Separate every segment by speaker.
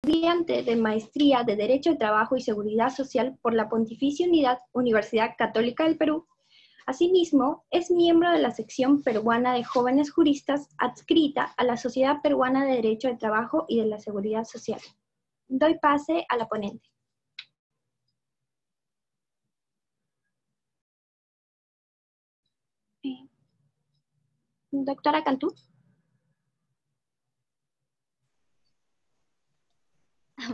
Speaker 1: estudiante de Maestría de Derecho de Trabajo y Seguridad Social por la Pontificia Universidad Católica del Perú. Asimismo, es miembro de la sección peruana de jóvenes juristas adscrita a la Sociedad Peruana de Derecho de Trabajo y de la Seguridad Social. Doy pase a la ponente. Doctora Cantú.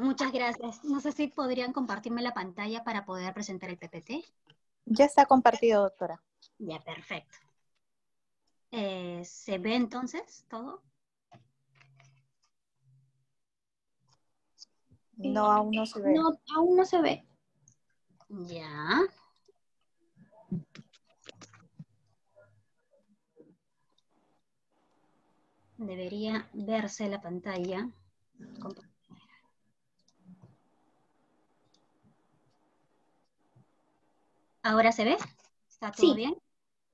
Speaker 2: Muchas gracias. No sé si podrían compartirme la pantalla para poder presentar el PPT.
Speaker 3: Ya está compartido, doctora.
Speaker 2: Ya, perfecto. ¿Se ve entonces todo?
Speaker 3: No, aún no se ve.
Speaker 1: No, aún no se ve.
Speaker 2: Ya. Debería verse la pantalla. ¿Ahora se ve? ¿Está todo bien?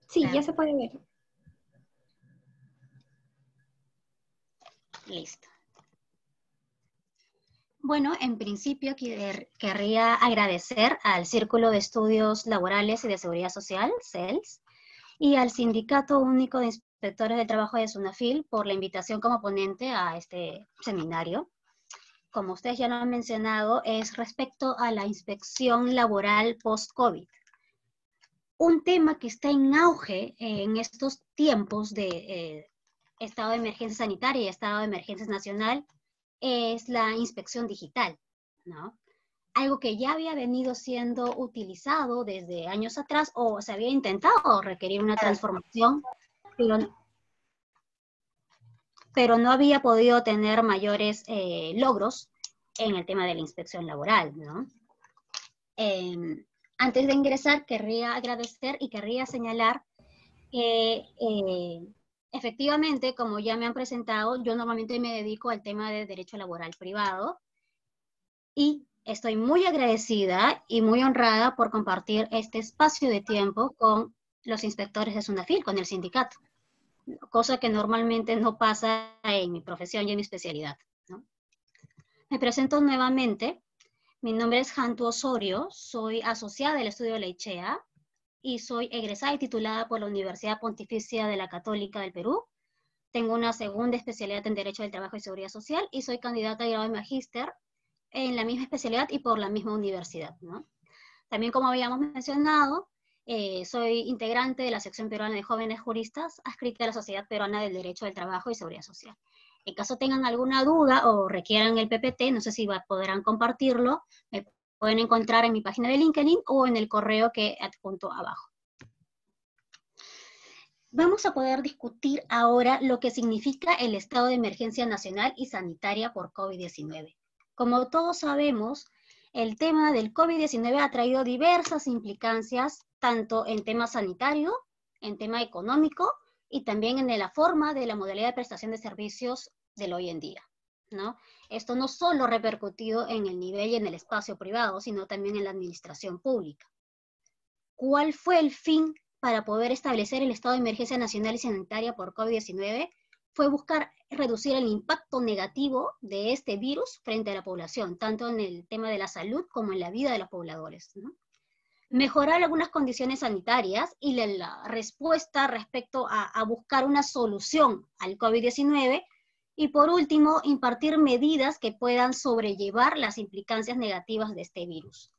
Speaker 1: Sí, ya se puede ver.
Speaker 2: Listo. Bueno, en principio querría agradecer al Círculo de Estudios Laborales y de Seguridad Social, CELS, y al Sindicato Único de Inspectores del Trabajo de SUNAFIL por la invitación como ponente a este seminario. Como ustedes ya lo han mencionado, es respecto a la inspección laboral post-COVID. Un tema que está en auge en estos tiempos de estado de emergencia sanitaria y estado de emergencia nacional es la inspección digital, ¿no? Algo que ya había venido siendo utilizado desde años atrás o se había intentado requerir una transformación, pero no había podido tener mayores logros en el tema de la inspección laboral, ¿no? Antes de ingresar, querría agradecer y querría señalar que efectivamente, como ya me han presentado, yo normalmente me dedico al tema de derecho laboral privado y estoy muy agradecida y muy honrada por compartir este espacio de tiempo con los inspectores de SUNAFIL, con el sindicato, cosa que normalmente no pasa en mi profesión y en mi especialidad, ¿no? Me presento nuevamente. Mi nombre es Jantu Osorio, soy asociada del estudio de la ICHEA y soy egresada y titulada por la Universidad Pontificia de la Católica del Perú. Tengo una segunda especialidad en Derecho del Trabajo y Seguridad Social y soy candidata a grado de magíster en la misma especialidad y por la misma universidad, ¿no? También, como habíamos mencionado, soy integrante de la sección peruana de jóvenes juristas adscrita a la Sociedad Peruana del Derecho del Trabajo y Seguridad Social. En caso tengan alguna duda o requieran el PPT, no sé si podrán compartirlo, me pueden encontrar en mi página de LinkedIn o en el correo que adjunto abajo. Vamos a poder discutir ahora lo que significa el estado de emergencia nacional y sanitaria por COVID-19. Como todos sabemos, el tema del COVID-19 ha traído diversas implicancias, tanto en tema sanitario, en tema económico, y también en la forma de la modalidad de prestación de servicios del hoy en día, ¿no? Esto no solo ha repercutido en el nivel y en el espacio privado, sino también en la administración pública. ¿Cuál fue el fin para poder establecer el estado de emergencia nacional y sanitaria por COVID-19? Fue buscar reducir el impacto negativo de este virus frente a la población, tanto en el tema de la salud como en la vida de los pobladores, ¿no? Mejorar algunas condiciones sanitarias y la respuesta respecto a buscar una solución al COVID-19, y por último, impartir medidas que puedan sobrellevar las implicancias negativas de este virus.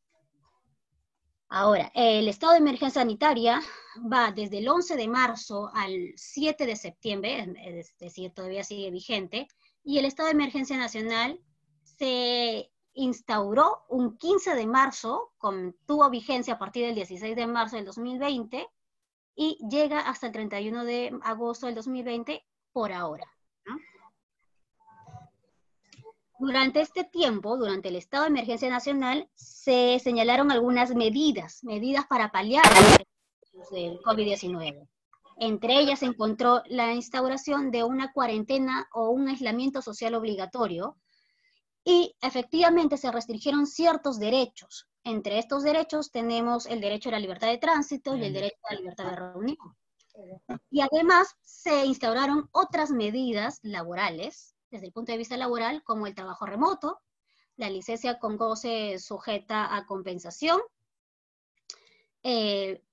Speaker 2: Ahora, el estado de emergencia sanitaria va desde el 11 de marzo al 7 de septiembre, es decir, todavía sigue vigente, y el estado de emergencia nacional se instauró un 15 de marzo, tuvo vigencia a partir del 16 de marzo del 2020, y llega hasta el 31 de agosto del 2020 por ahora, ¿no? Durante este tiempo, durante el estado de emergencia nacional, se señalaron algunas medidas para paliar el COVID-19. Entre ellas se encontró la instauración de una cuarentena o un aislamiento social obligatorio, y efectivamente se restringieron ciertos derechos. Entre estos derechos tenemos el derecho a la libertad de tránsito y el derecho a la libertad de reunión. Y además se instauraron otras medidas laborales, desde el punto de vista laboral, como el trabajo remoto, la licencia con goce sujeta a compensación.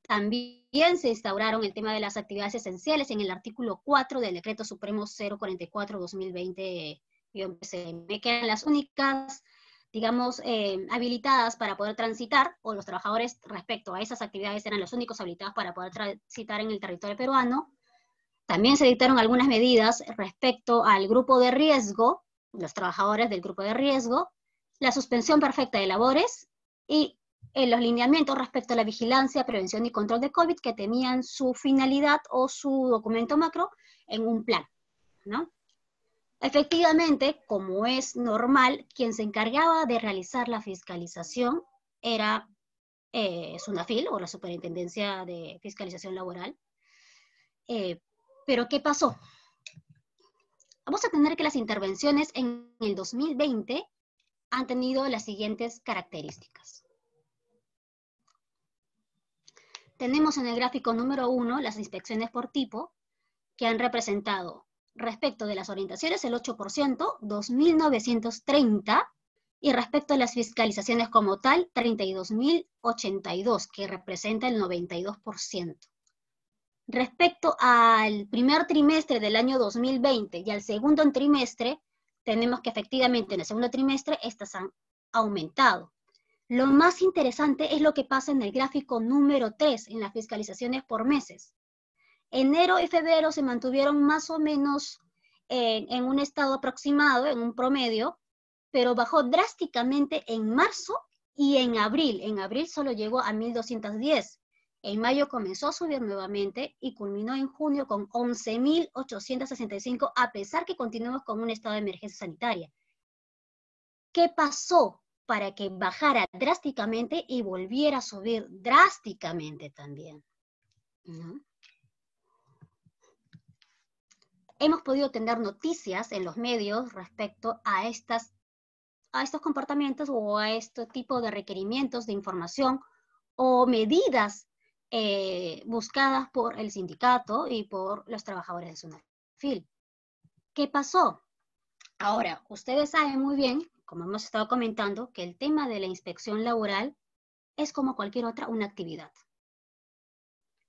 Speaker 2: También se instauraron el tema de las actividades esenciales en el artículo 4 del Decreto Supremo 044-2020-PCM, que eran las únicas, digamos, habilitadas para poder transitar, o los trabajadores respecto a esas actividades eran los únicos habilitados para poder transitar en el territorio peruano. También se dictaron algunas medidas respecto al grupo de riesgo, los trabajadores del grupo de riesgo, la suspensión perfecta de labores y los lineamientos respecto a la vigilancia, prevención y control de COVID, que tenían su finalidad o su documento macro en un plan, ¿no? Efectivamente, como es normal, quien se encargaba de realizar la fiscalización era SUNAFIL, o la Superintendencia de Fiscalización Laboral. Pero ¿qué pasó? Vamos a tener que las intervenciones en el 2020 han tenido las siguientes características. Tenemos en el gráfico número 1 las inspecciones por tipo, que han representado respecto de las orientaciones el 8%, 2.930, y respecto a las fiscalizaciones como tal, 32.082, que representa el 92%. Respecto al primer trimestre del año 2020 y al segundo trimestre, tenemos que efectivamente en el segundo trimestre estas han aumentado. Lo más interesante es lo que pasa en el gráfico número 3, en las fiscalizaciones por meses. Enero y febrero se mantuvieron más o menos en un estado aproximado, en un promedio, pero bajó drásticamente en marzo y en abril. En abril solo llegó a 1.210. En mayo comenzó a subir nuevamente y culminó en junio con 11.865, a pesar que continuamos con un estado de emergencia sanitaria. ¿Qué pasó para que bajara drásticamente y volviera a subir drásticamente también? ¿No? Hemos podido tener noticias en los medios respecto a estos comportamientos o a este tipo de requerimientos de información o medidas buscadas por el sindicato y por los trabajadores de SUNAFIL. ¿Qué pasó? Ahora, ustedes saben muy bien, como hemos estado comentando, que el tema de la inspección laboral es como cualquier otra, una actividad.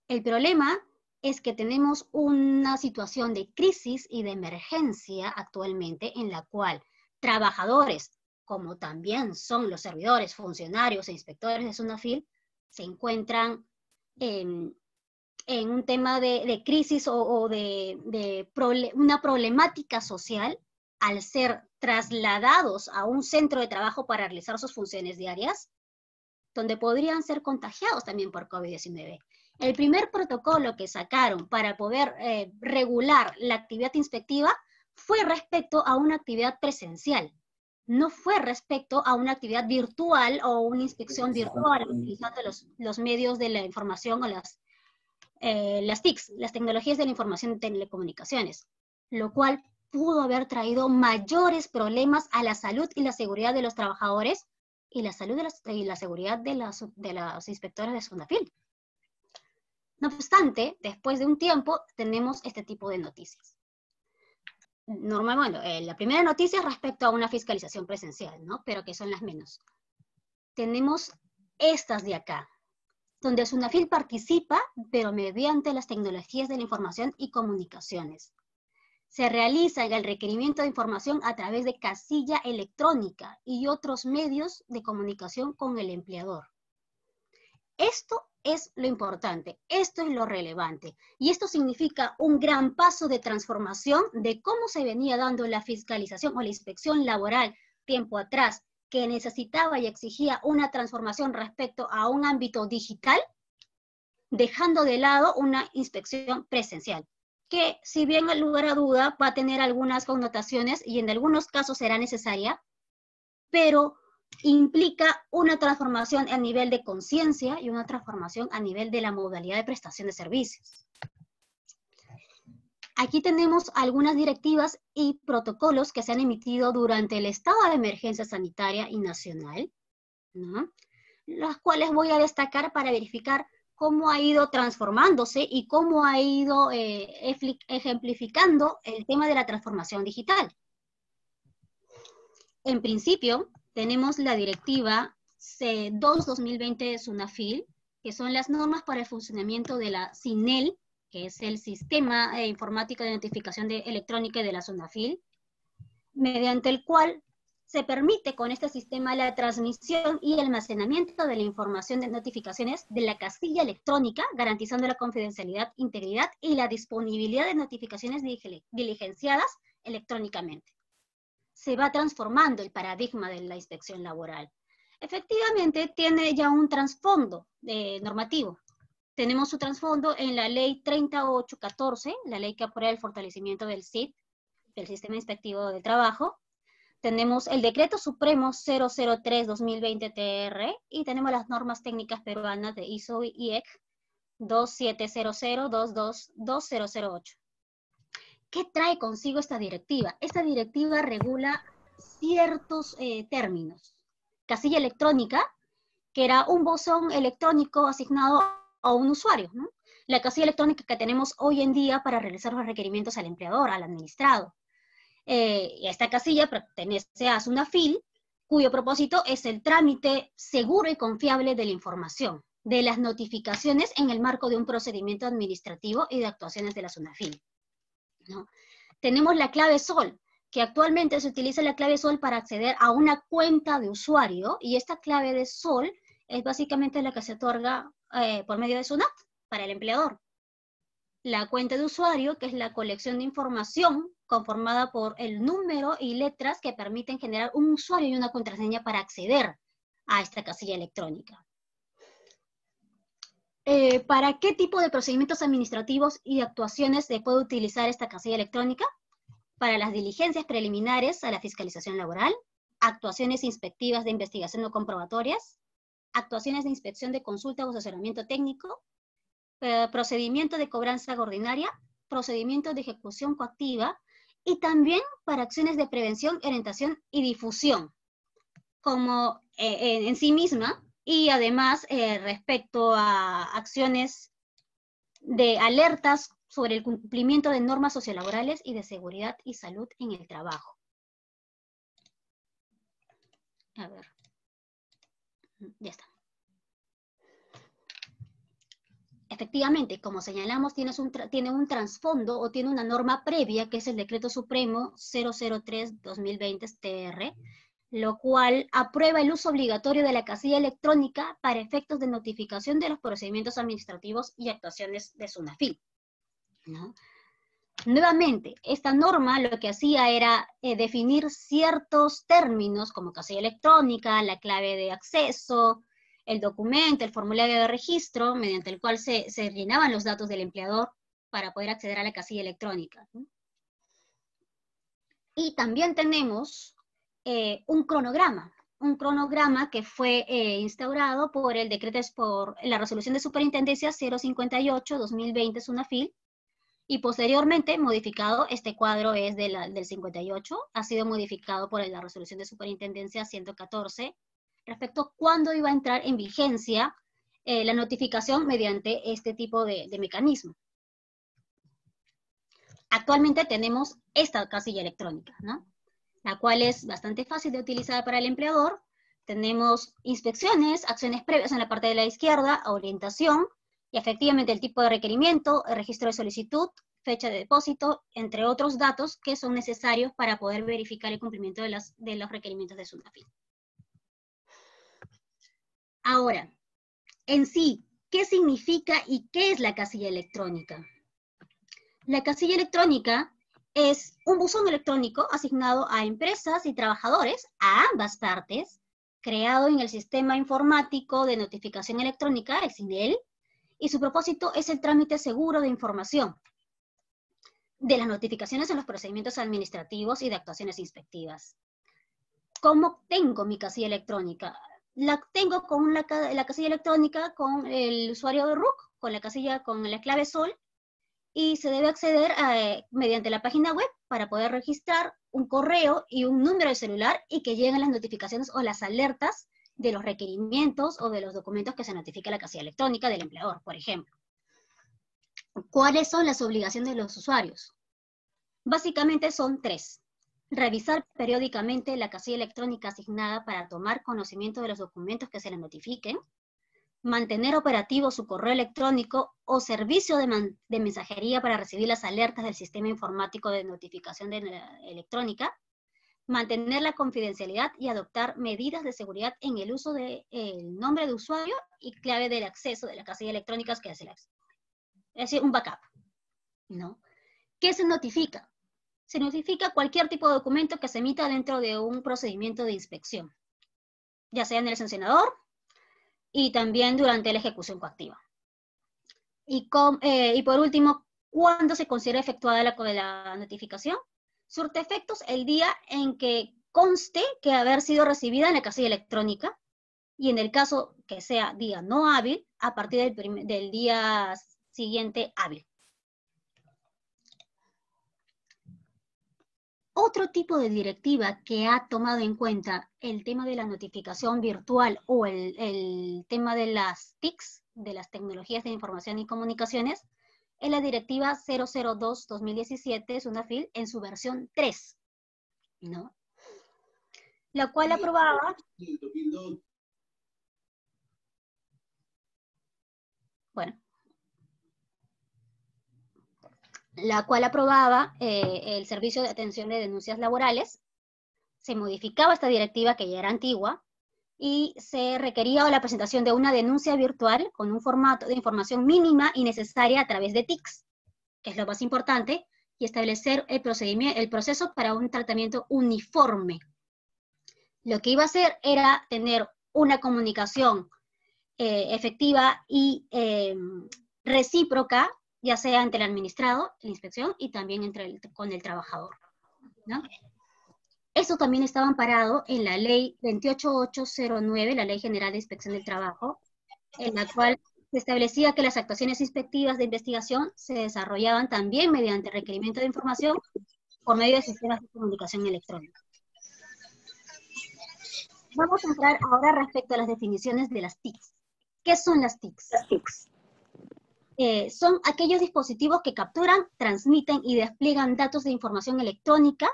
Speaker 2: El problema es que tenemos una situación de crisis y de emergencia actualmente en la cual trabajadores, como también son los servidores, funcionarios e inspectores de SUNAFIL, se encuentran en un tema de crisis o de una problemática social al ser trasladados a un centro de trabajo para realizar sus funciones diarias, donde podrían ser contagiados también por COVID-19. El primer protocolo que sacaron para poder regular la actividad inspectiva fue respecto a una actividad presencial. No fue respecto a una actividad virtual o una inspección virtual utilizando los medios de la información o las TICs, las tecnologías de la información y telecomunicaciones, lo cual pudo haber traído mayores problemas a la salud y la seguridad de los trabajadores y la salud y la seguridad de las inspectoras de SUNAFIL. No obstante, después de un tiempo tenemos este tipo de noticias. Normalmente, la primera noticia es respecto a una fiscalización presencial, ¿no? Pero que son las menos. Tenemos estas de acá, donde SUNAFIL participa, pero mediante las tecnologías de la información y comunicaciones. Se realiza el requerimiento de información a través de casilla electrónica y otros medios de comunicación con el empleador. Esto es lo importante, esto es lo relevante, y esto significa un gran paso de transformación de cómo se venía dando la fiscalización o la inspección laboral tiempo atrás, que necesitaba y exigía una transformación respecto a un ámbito digital, dejando de lado una inspección presencial, que si bien al lugar a duda va a tener algunas connotaciones y en algunos casos será necesaria, pero implica una transformación a nivel de conciencia y una transformación a nivel de la modalidad de prestación de servicios. Aquí tenemos algunas directivas y protocolos que se han emitido durante el estado de emergencia sanitaria y nacional, ¿no? Las cuales voy a destacar para verificar cómo ha ido transformándose y cómo ha ido ejemplificando el tema de la transformación digital. En principio, tenemos la directiva C2-2020 de SUNAFIL, que son las normas para el funcionamiento de la SINEL, que es el Sistema Informático de Notificación Electrónica de la SUNAFIL, mediante el cual se permite con este sistema la transmisión y almacenamiento de la información de notificaciones de la casilla electrónica, garantizando la confidencialidad, integridad y la disponibilidad de notificaciones diligenciadas electrónicamente. Se va transformando el paradigma de la inspección laboral. Efectivamente, tiene ya un trasfondo normativo. Tenemos su trasfondo en la Ley 3814, la ley que aprueba el fortalecimiento del SIT, del Sistema Inspectivo de Trabajo. Tenemos el Decreto Supremo 003-2020-TR y tenemos las normas técnicas peruanas de ISO y IEC 2700-22-2008. ¿Qué trae consigo esta directiva? Esta directiva regula ciertos términos. Casilla electrónica, que era un buzón electrónico asignado a un usuario, ¿no? La casilla electrónica que tenemos hoy en día para realizar los requerimientos al empleador, al administrado. Y esta casilla pertenece a SUNAFIL, cuyo propósito es el trámite seguro y confiable de la información, de las notificaciones en el marco de un procedimiento administrativo y de actuaciones de la SUNAFIL, ¿no? Tenemos la clave SOL, que actualmente se utiliza la clave SOL para acceder a una cuenta de usuario, y esta clave de SOL es básicamente la que se otorga por medio de SUNAT para el empleador. La cuenta de usuario, que es la colección de información conformada por el número y letras que permiten generar un usuario y una contraseña para acceder a esta casilla electrónica. ¿Para qué tipo de procedimientos administrativos y actuaciones se puede utilizar esta casilla electrónica? Para las diligencias preliminares a la fiscalización laboral, actuaciones inspectivas de investigación o comprobatorias, actuaciones de inspección de consulta o asesoramiento técnico, procedimiento de cobranza ordinaria, procedimiento de ejecución coactiva, y también para acciones de prevención, orientación y difusión, como en sí misma, y además respecto a acciones de alertas sobre el cumplimiento de normas sociolaborales y de seguridad y salud en el trabajo. A ver, ya está. Efectivamente, como señalamos, tiene un trasfondo o tiene una norma previa, que es el Decreto Supremo 003-2020-TR, lo cual aprueba el uso obligatorio de la casilla electrónica para efectos de notificación de los procedimientos administrativos y actuaciones de SUNAFIL, ¿no? Nuevamente, esta norma lo que hacía era definir ciertos términos como casilla electrónica, la clave de acceso, el documento, el formulario de registro, mediante el cual se llenaban los datos del empleador para poder acceder a la casilla electrónica, ¿no? Y también tenemos un cronograma que fue instaurado por el decreto, por la resolución de superintendencia 058-2020 SUNAFIL, y posteriormente modificado. Este cuadro es del 58, ha sido modificado por la resolución de superintendencia 114, respecto a cuándo iba a entrar en vigencia la notificación mediante este tipo de mecanismo. Actualmente tenemos esta casilla electrónica, ¿no? La cual es bastante fácil de utilizar para el empleador. Tenemos inspecciones, acciones previas en la parte de la izquierda, orientación, y efectivamente el tipo de requerimiento, el registro de solicitud, fecha de depósito, entre otros datos que son necesarios para poder verificar el cumplimiento de los requerimientos de SUNAFIL. Ahora, en sí, ¿qué significa y qué es la casilla electrónica? La casilla electrónica es un buzón electrónico asignado a empresas y trabajadores, a ambas partes, creado en el Sistema Informático de Notificación Electrónica, el SINEL, y su propósito es el trámite seguro de información de las notificaciones en los procedimientos administrativos y de actuaciones inspectivas. ¿Cómo tengo mi casilla electrónica? La tengo con la casilla electrónica con el usuario de RUC, con la clave SOL, y se debe acceder mediante la página web para poder registrar un correo y un número de celular y que lleguen las notificaciones o las alertas de los requerimientos o de los documentos que se notifica la casilla electrónica del empleador, por ejemplo. ¿Cuáles son las obligaciones de los usuarios? Básicamente son tres. revisar periódicamente la casilla electrónica asignada para tomar conocimiento de los documentos que se le notifiquen, mantener operativo su correo electrónico o servicio de mensajería para recibir las alertas del sistema informático de notificación electrónica, mantener la confidencialidad y adoptar medidas de seguridad en el uso del nombre de usuario y clave del acceso de la casilla electrónica que hace es decir, un backup, ¿no? ¿Qué se notifica? Se notifica cualquier tipo de documento que se emita dentro de un procedimiento de inspección, ya sea en el sancionador y también durante la ejecución coactiva. Y por último, ¿cuándo se considera efectuada la notificación? Surte efectos el día en que conste que haber sido recibida en la casilla electrónica, y en el caso que sea día no hábil, a partir del día siguiente hábil. Otro tipo de directiva que ha tomado en cuenta el tema de la notificación virtual o el tema de las TICs, de las tecnologías de información y comunicaciones, es la directiva 002-2017, SUNAFIL, en su versión 3, ¿no? La cual aprobaba... Bueno. La cual aprobaba el Servicio de Atención de Denuncias Laborales. Se modificaba esta directiva que ya era antigua y se requería la presentación de una denuncia virtual con un formato de información mínima y necesaria a través de TICs, que es lo más importante, y establecer el proceso para un tratamiento uniforme. Lo que iba a hacer era tener una comunicación efectiva y recíproca, ya sea entre el administrado, la inspección, y también con el trabajador, ¿no? Eso también estaba amparado en la ley 28809, la Ley General de Inspección del Trabajo, en la cual se establecía que las actuaciones inspectivas de investigación se desarrollaban también mediante requerimiento de información por medio de sistemas de comunicación electrónica. Vamos a entrar ahora respecto a las definiciones de las TICs. ¿Qué son las TICs? Las TICs son aquellos dispositivos que capturan, transmiten y despliegan datos de información electrónica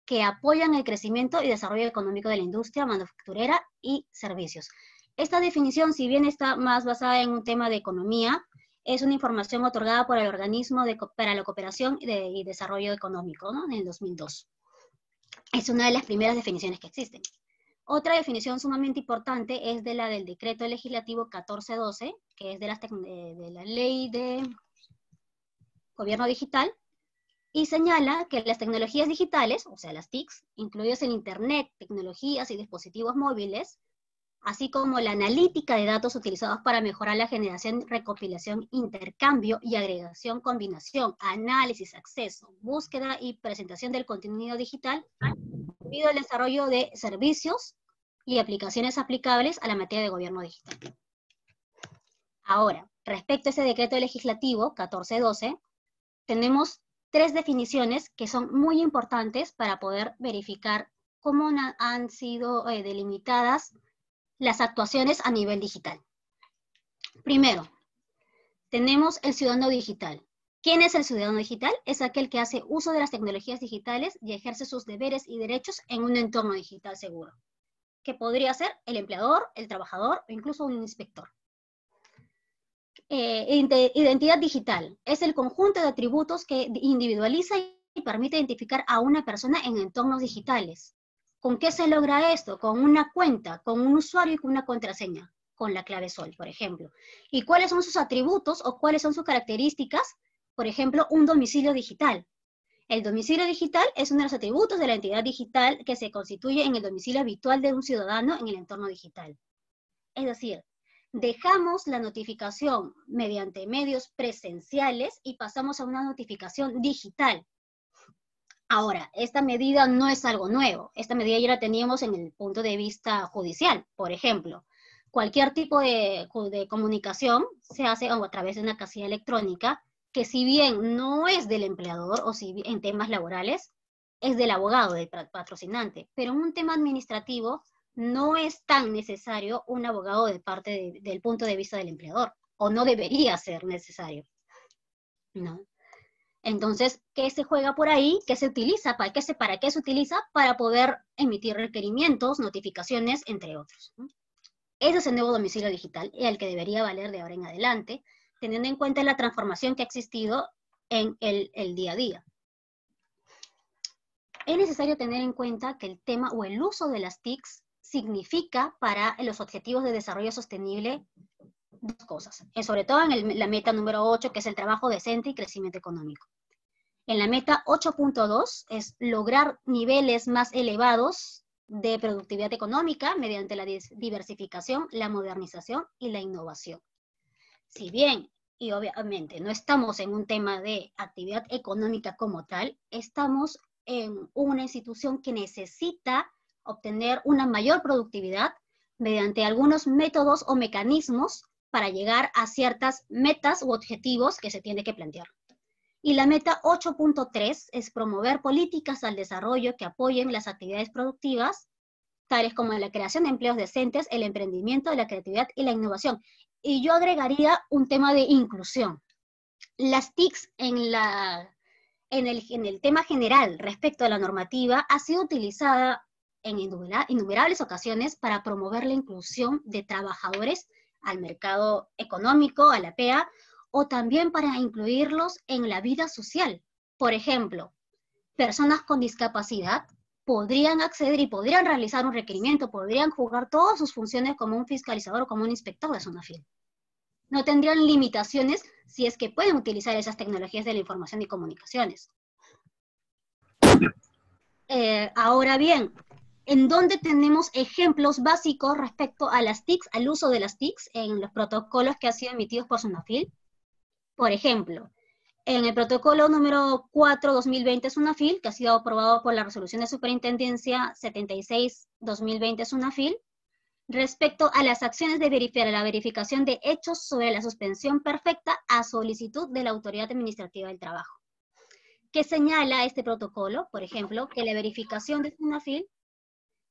Speaker 2: que apoyan el crecimiento y desarrollo económico de la industria manufacturera y servicios. Esta definición, si bien está más basada en un tema de economía, es una información otorgada por el Organismo para la Cooperación y Desarrollo Económico, ¿no? En el 2002. Es una de las primeras definiciones que existen. Otra definición sumamente importante es de la del Decreto Legislativo 1412, que es de la Ley de Gobierno Digital, y señala que las tecnologías digitales, o sea, las TICs, incluidas en Internet, tecnologías y dispositivos móviles, así como la analítica de datos utilizados para mejorar la generación, recopilación, intercambio y agregación, combinación, análisis, acceso, búsqueda y presentación del contenido digital, debido al desarrollo de servicios y aplicaciones aplicables a la materia de gobierno digital. Ahora, respecto a ese decreto legislativo 1412, tenemos 3 definiciones que son muy importantes para poder verificar cómo han sido delimitadas las actuaciones a nivel digital. Primero, tenemos el ciudadano digital. ¿Quién es el ciudadano digital? Es aquel que hace uso de las tecnologías digitales y ejerce sus deberes y derechos en un entorno digital seguro, que podría ser el empleador, el trabajador o incluso un inspector. Identidad digital es el conjunto de atributos que individualiza y permite identificar a una persona en entornos digitales. ¿Con qué se logra esto? Con una cuenta, con un usuario y con una contraseña, con la clave SOL, por ejemplo. ¿Y cuáles son sus atributos o cuáles son sus características? Por ejemplo, un domicilio digital. El domicilio digital es uno de los atributos de la entidad digital que se constituye en el domicilio habitual de un ciudadano en el entorno digital. Es decir, dejamos la notificación mediante medios presenciales y pasamos a una notificación digital. Ahora, esta medida no es algo nuevo. Esta medida ya la teníamos en el punto de vista judicial. Por ejemplo, cualquier tipo de comunicación se hace a través de una casilla electrónica que, si bien no es del empleador o si en temas laborales, es del abogado, del patrocinante. Pero en un tema administrativo no es tan necesario un abogado de parte del punto de vista del empleador, o no debería ser necesario, ¿no? Entonces, ¿qué se juega por ahí? ¿Qué se utiliza? ¿Para qué se utiliza? Para poder emitir requerimientos, notificaciones, entre otros, ¿no? Ese es el nuevo domicilio digital, el que debería valer de ahora en adelante, teniendo en cuenta la transformación que ha existido en el día a día. Es necesario tener en cuenta que el tema o el uso de las TICs significa para los objetivos de desarrollo sostenible dos cosas, sobre todo en la meta número 8, que es el trabajo decente y crecimiento económico. En la meta 8.2 es lograr niveles más elevados de productividad económica mediante la diversificación, la modernización y la innovación. Si bien, y obviamente, no estamos en un tema de actividad económica como tal, estamos en una institución que necesita obtener una mayor productividad mediante algunos métodos o mecanismos para llegar a ciertas metas u objetivos que se tiene que plantear. Y la meta 8.3 es promover políticas al desarrollo que apoyen las actividades productivas, tales como la creación de empleos decentes, el emprendimiento, la creatividad y la innovación. Y yo agregaría un tema de inclusión. Las TICs en el tema general respecto a la normativa ha sido utilizada en innumerables ocasiones para promover la inclusión de trabajadores al mercado económico, a la PEA, o también para incluirlos en la vida social. Por ejemplo, personas con discapacidad podrían acceder y podrían realizar un requerimiento, podrían jugar todas sus funciones como un fiscalizador o como un inspector de SUNAFIL. No tendrían limitaciones si es que pueden utilizar esas tecnologías de la información y comunicaciones. Ahora bien, ¿en dónde tenemos ejemplos básicos respecto a las TICs, al uso de las TICs en los protocolos que han sido emitidos por SUNAFIL? Por ejemplo, en el protocolo número 4-2020 SUNAFIL, que ha sido aprobado por la resolución de superintendencia 76-2020 SUNAFIL, respecto a las acciones de la verificación de hechos sobre la suspensión perfecta a solicitud de la Autoridad Administrativa del Trabajo. ¿Qué señala este protocolo? Por ejemplo, que la verificación de SUNAFIL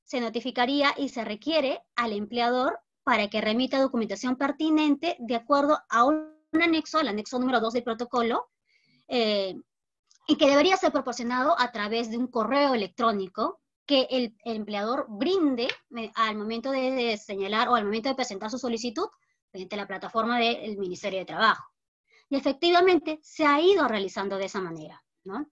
Speaker 2: se notificaría y se requiere al empleador para que remita documentación pertinente de acuerdo a un anexo, el anexo número 2 del protocolo, y que debería ser proporcionado a través de un correo electrónico que el empleador brinde al momento de señalar o al momento de presentar su solicitud mediante la plataforma del Ministerio de Trabajo. Y efectivamente se ha ido realizando de esa manera, ¿no?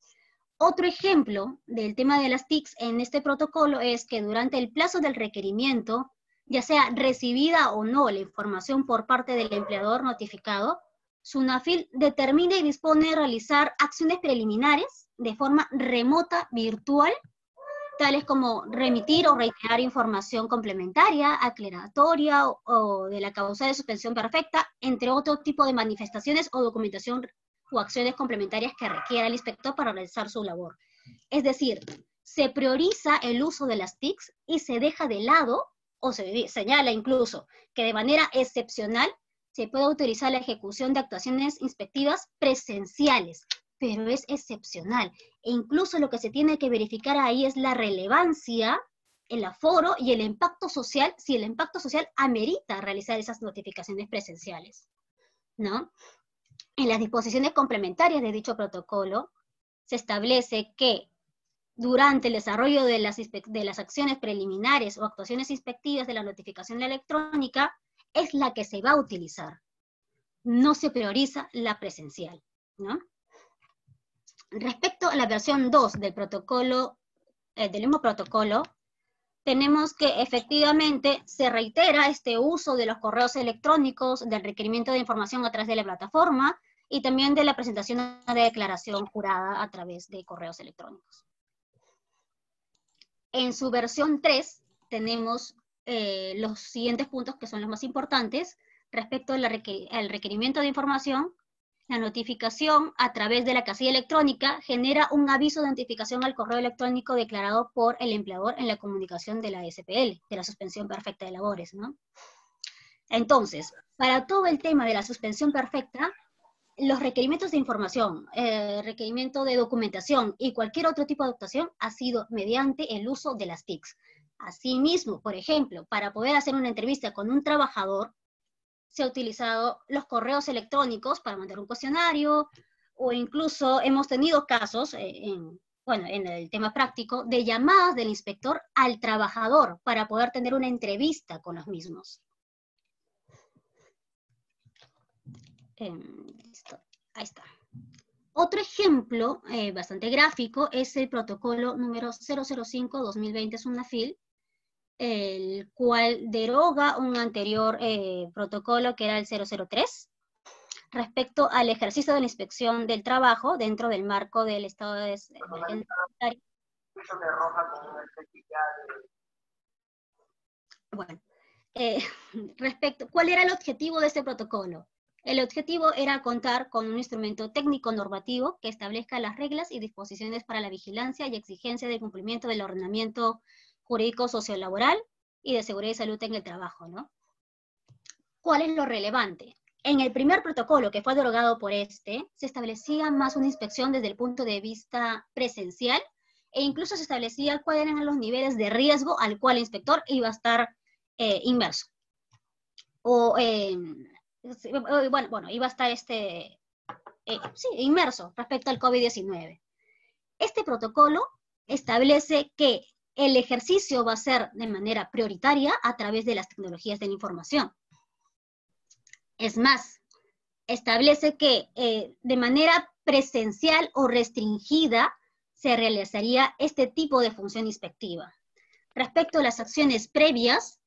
Speaker 2: Otro ejemplo del tema de las TICs en este protocolo es que durante el plazo del requerimiento, ya sea recibida o no la información por parte del empleador notificado, SUNAFIL determina y dispone de realizar acciones preliminares de forma remota, virtual, tales como remitir o reiterar información complementaria, aclaratoria o de la causa de suspensión perfecta, entre otro tipo de manifestaciones o documentación o acciones complementarias que requiera el inspector para realizar su labor. Es decir, se prioriza el uso de las TICs y se deja de lado, o se señala incluso, que de manera excepcional se puede utilizar la ejecución de actuaciones inspectivas presenciales, pero es excepcional. E incluso lo que se tiene que verificar ahí es la relevancia, el aforo y el impacto social, si el impacto social amerita realizar esas notificaciones presenciales, ¿no? En las disposiciones complementarias de dicho protocolo, se establece que durante el desarrollo de las acciones preliminares o actuaciones inspectivas de la notificación electrónica, es la que se va a utilizar. No se prioriza la presencial, ¿no? Respecto a la versión 2 del protocolo, del mismo protocolo, tenemos que efectivamente se reitera este uso de los correos electrónicos, del requerimiento de información a través de la plataforma y también de la presentación de declaración jurada a través de correos electrónicos. En su versión 3 tenemos los siguientes puntos que son los más importantes respecto al requerimiento de información. La notificación a través de la casilla electrónica genera un aviso de notificación al correo electrónico declarado por el empleador en la comunicación de la SPL, de la suspensión perfecta de labores, ¿no? Entonces, para todo el tema de la suspensión perfecta, los requerimientos de información, requerimiento de documentación y cualquier otro tipo de actuación ha sido mediante el uso de las TICs. Asimismo, por ejemplo, para poder hacer una entrevista con un trabajador, se ha utilizado los correos electrónicos para mandar un cuestionario, o incluso hemos tenido casos, en el tema práctico, de llamadas del inspector al trabajador para poder tener una entrevista con los mismos. Listo, ahí está. Otro ejemplo bastante gráfico es el protocolo número 005-2020 SUNAFIL, el cual deroga un anterior protocolo que era el 003, respecto al ejercicio de la inspección del trabajo dentro del marco del estado de emergencia sanitaria. Bueno, ¿cuál era el objetivo de este protocolo? El objetivo era contar con un instrumento técnico normativo que establezca las reglas y disposiciones para la vigilancia y exigencia de cumplimiento del ordenamiento jurídico sociolaboral y de seguridad y salud en el trabajo, ¿no? ¿Cuál es lo relevante? En el primer protocolo que fue derogado por se establecía más una inspección desde el punto de vista presencial e incluso se establecía cuáles eran los niveles de riesgo al cual el inspector iba a estar inmerso. Iba a estar inmerso respecto al COVID-19. Este protocolo establece que el ejercicio va a ser de manera prioritaria a través de las tecnologías de la información. Es más, establece que de manera presencial o restringida se realizaría este tipo de función inspectiva. Respecto a las acciones previas,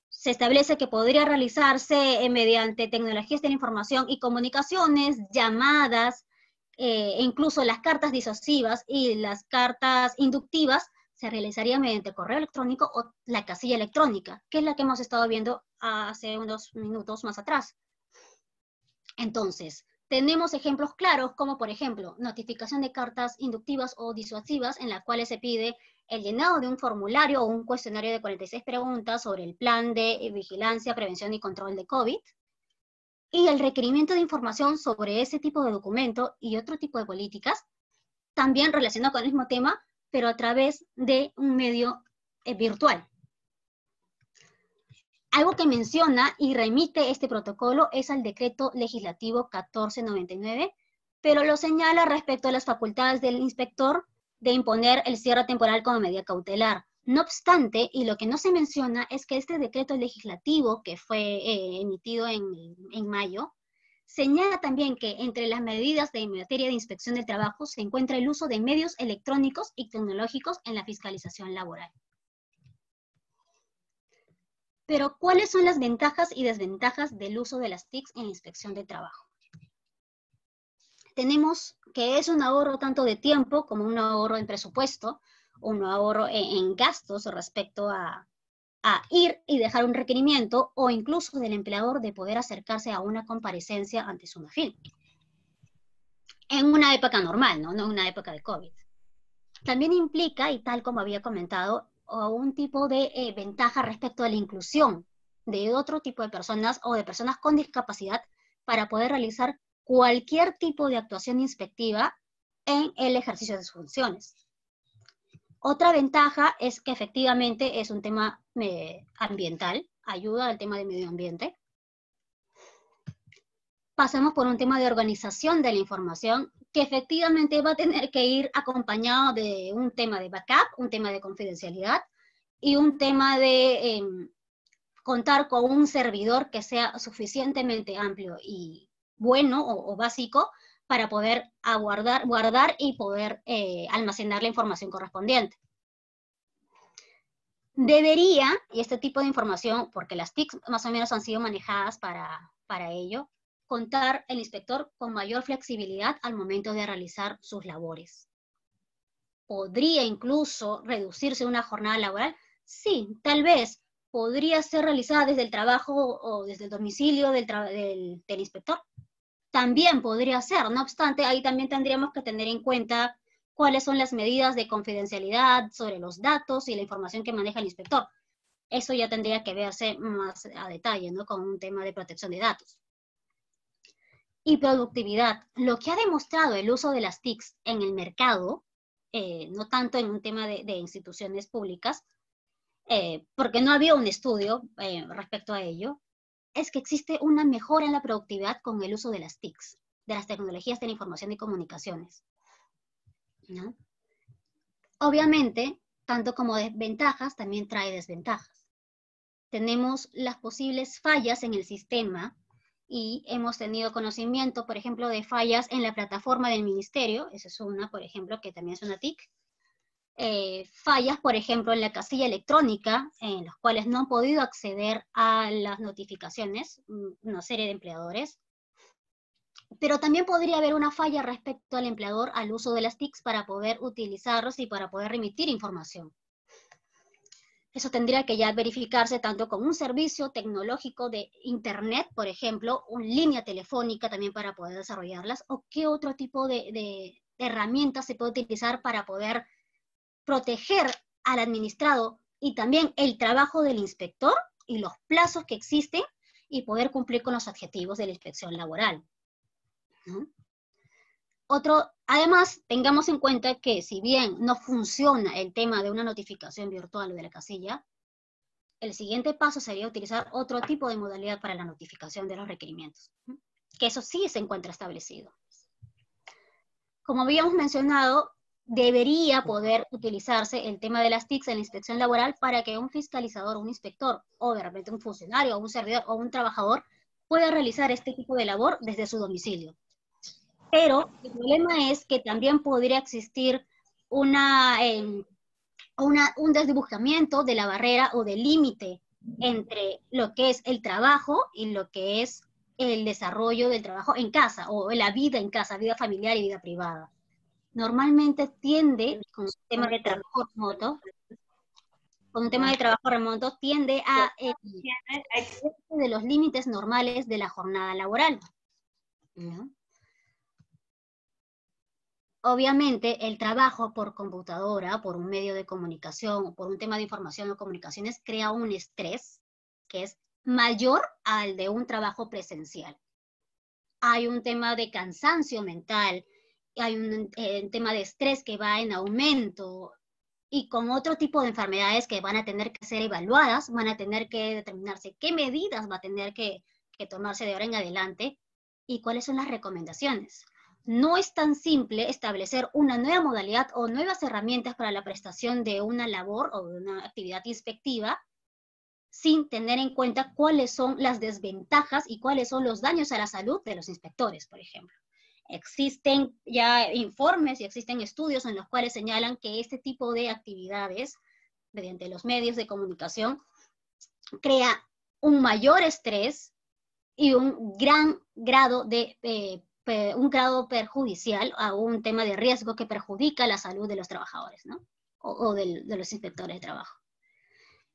Speaker 2: se establece que podría realizarse mediante tecnologías de la información y comunicaciones, llamadas, incluso las cartas disuasivas y las cartas inductivas se realizarían mediante correo electrónico o la casilla electrónica, que es la que hemos estado viendo hace unos minutos más atrás. Entonces, tenemos ejemplos claros como, por ejemplo, notificación de cartas inductivas o disuasivas en las cuales se pide el llenado de un formulario o un cuestionario de 46 preguntas sobre el plan de vigilancia, prevención y control de COVID, y el requerimiento de información sobre ese tipo de documento y otro tipo de políticas, también relacionado con el mismo tema, pero a través de un medio virtual. Algo que menciona y remite este protocolo es al decreto legislativo 1499, pero lo señala respecto a las facultades del inspector de imponer el cierre temporal como medida cautelar. No obstante, y lo que no se menciona es que este decreto legislativo que fue emitido en mayo, señala también que entre las medidas en materia de inspección del trabajo se encuentra el uso de medios electrónicos y tecnológicos en la fiscalización laboral. Pero, ¿cuáles son las ventajas y desventajas del uso de las TICs en la inspección de trabajo? Tenemos que es un ahorro tanto de tiempo como un ahorro en presupuesto, un ahorro en gastos respecto a ir y dejar un requerimiento o incluso del empleador de poder acercarse a una comparecencia ante SUNAFIL. En una época normal, ¿no? No en una época de COVID. También implica, y tal como había comentado, un tipo de ventaja respecto a la inclusión de otro tipo de personas o de personas con discapacidad para poder realizar cualquier tipo de actuación inspectiva en el ejercicio de sus funciones. Otra ventaja es que efectivamente es un tema ambiental, ayuda al tema del medio ambiente. Pasamos por un tema de organización de la información que efectivamente va a tener que ir acompañado de un tema de backup, un tema de confidencialidad y un tema de contar con un servidor que sea suficientemente amplio y bueno o básico para poder guardar y poder almacenar la información correspondiente. Debería, y este tipo de información, porque las TICs más o menos han sido manejadas para ello, contar el inspector con mayor flexibilidad al momento de realizar sus labores. ¿Podría incluso reducirse una jornada laboral? Sí, tal vez. ¿Podría ser realizada desde el trabajo o desde el domicilio del inspector? También podría ser. No obstante, ahí también tendríamos que tener en cuenta cuáles son las medidas de confidencialidad sobre los datos y la información que maneja el inspector. Eso ya tendría que verse más a detalle, ¿no? Con un tema de protección de datos. Y productividad. Lo que ha demostrado el uso de las TICs en el mercado, no tanto en un tema de instituciones públicas, porque no había un estudio respecto a ello, es que existe una mejora en la productividad con el uso de las TICs. de las tecnologías de la información y comunicaciones, ¿no? Obviamente, tanto como desventajas, también trae desventajas. Tenemos las posibles fallas en el sistema y hemos tenido conocimiento, por ejemplo, de fallas en la plataforma del ministerio, esa es una, por ejemplo, que también es una TIC. Fallas, por ejemplo, en la casilla electrónica, en las cuales no han podido acceder a las notificaciones, una serie de empleadores. Pero también podría haber una falla respecto al empleador al uso de las TICs para poder utilizarlos y para poder remitir información. Eso tendría que ya verificarse tanto con un servicio tecnológico de Internet, por ejemplo, una línea telefónica también para poder desarrollarlas, o qué otro tipo de herramientas se puede utilizar para poder proteger al administrado y también el trabajo del inspector y los plazos que existen y poder cumplir con los objetivos de la inspección laboral, ¿no? Además, tengamos en cuenta que si bien no funciona el tema de una notificación virtual o de la casilla, el siguiente paso sería utilizar otro tipo de modalidad para la notificación de los requerimientos, ¿no? Que eso sí se encuentra establecido. Como habíamos mencionado, debería poder utilizarse el tema de las TICs en la inspección laboral para que un fiscalizador, un inspector, o de repente un funcionario, o un servidor, o un trabajador, pueda realizar este tipo de labor desde su domicilio. Pero el problema es que también podría existir un desdibujamiento de la barrera o del límite entre lo que es el trabajo y lo que es el desarrollo del trabajo en casa, o la vida en casa, vida familiar y vida privada. Normalmente tiende, con un tema de trabajo remoto, tiende a de los límites normales de la jornada laboral, ¿no? Obviamente, el trabajo por computadora, por un medio de comunicación, o por un tema de información o comunicaciones, crea un estrés que es mayor al de un trabajo presencial. Hay un tema de cansancio mental, hay un tema de estrés que va en aumento, y con otro tipo de enfermedades que van a tener que ser evaluadas, van a tener que determinarse qué medidas va a tener que tomarse de ahora en adelante y cuáles son las recomendaciones. No es tan simple establecer una nueva modalidad o nuevas herramientas para la prestación de una labor o de una actividad inspectiva sin tener en cuenta cuáles son las desventajas y cuáles son los daños a la salud de los inspectores, por ejemplo. Existen ya informes y existen estudios en los cuales señalan que este tipo de actividades, mediante los medios de comunicación, crea un mayor estrés y un gran grado un grado perjudicial a un tema de riesgo que perjudica la salud de los trabajadores, ¿no? O de los inspectores de trabajo.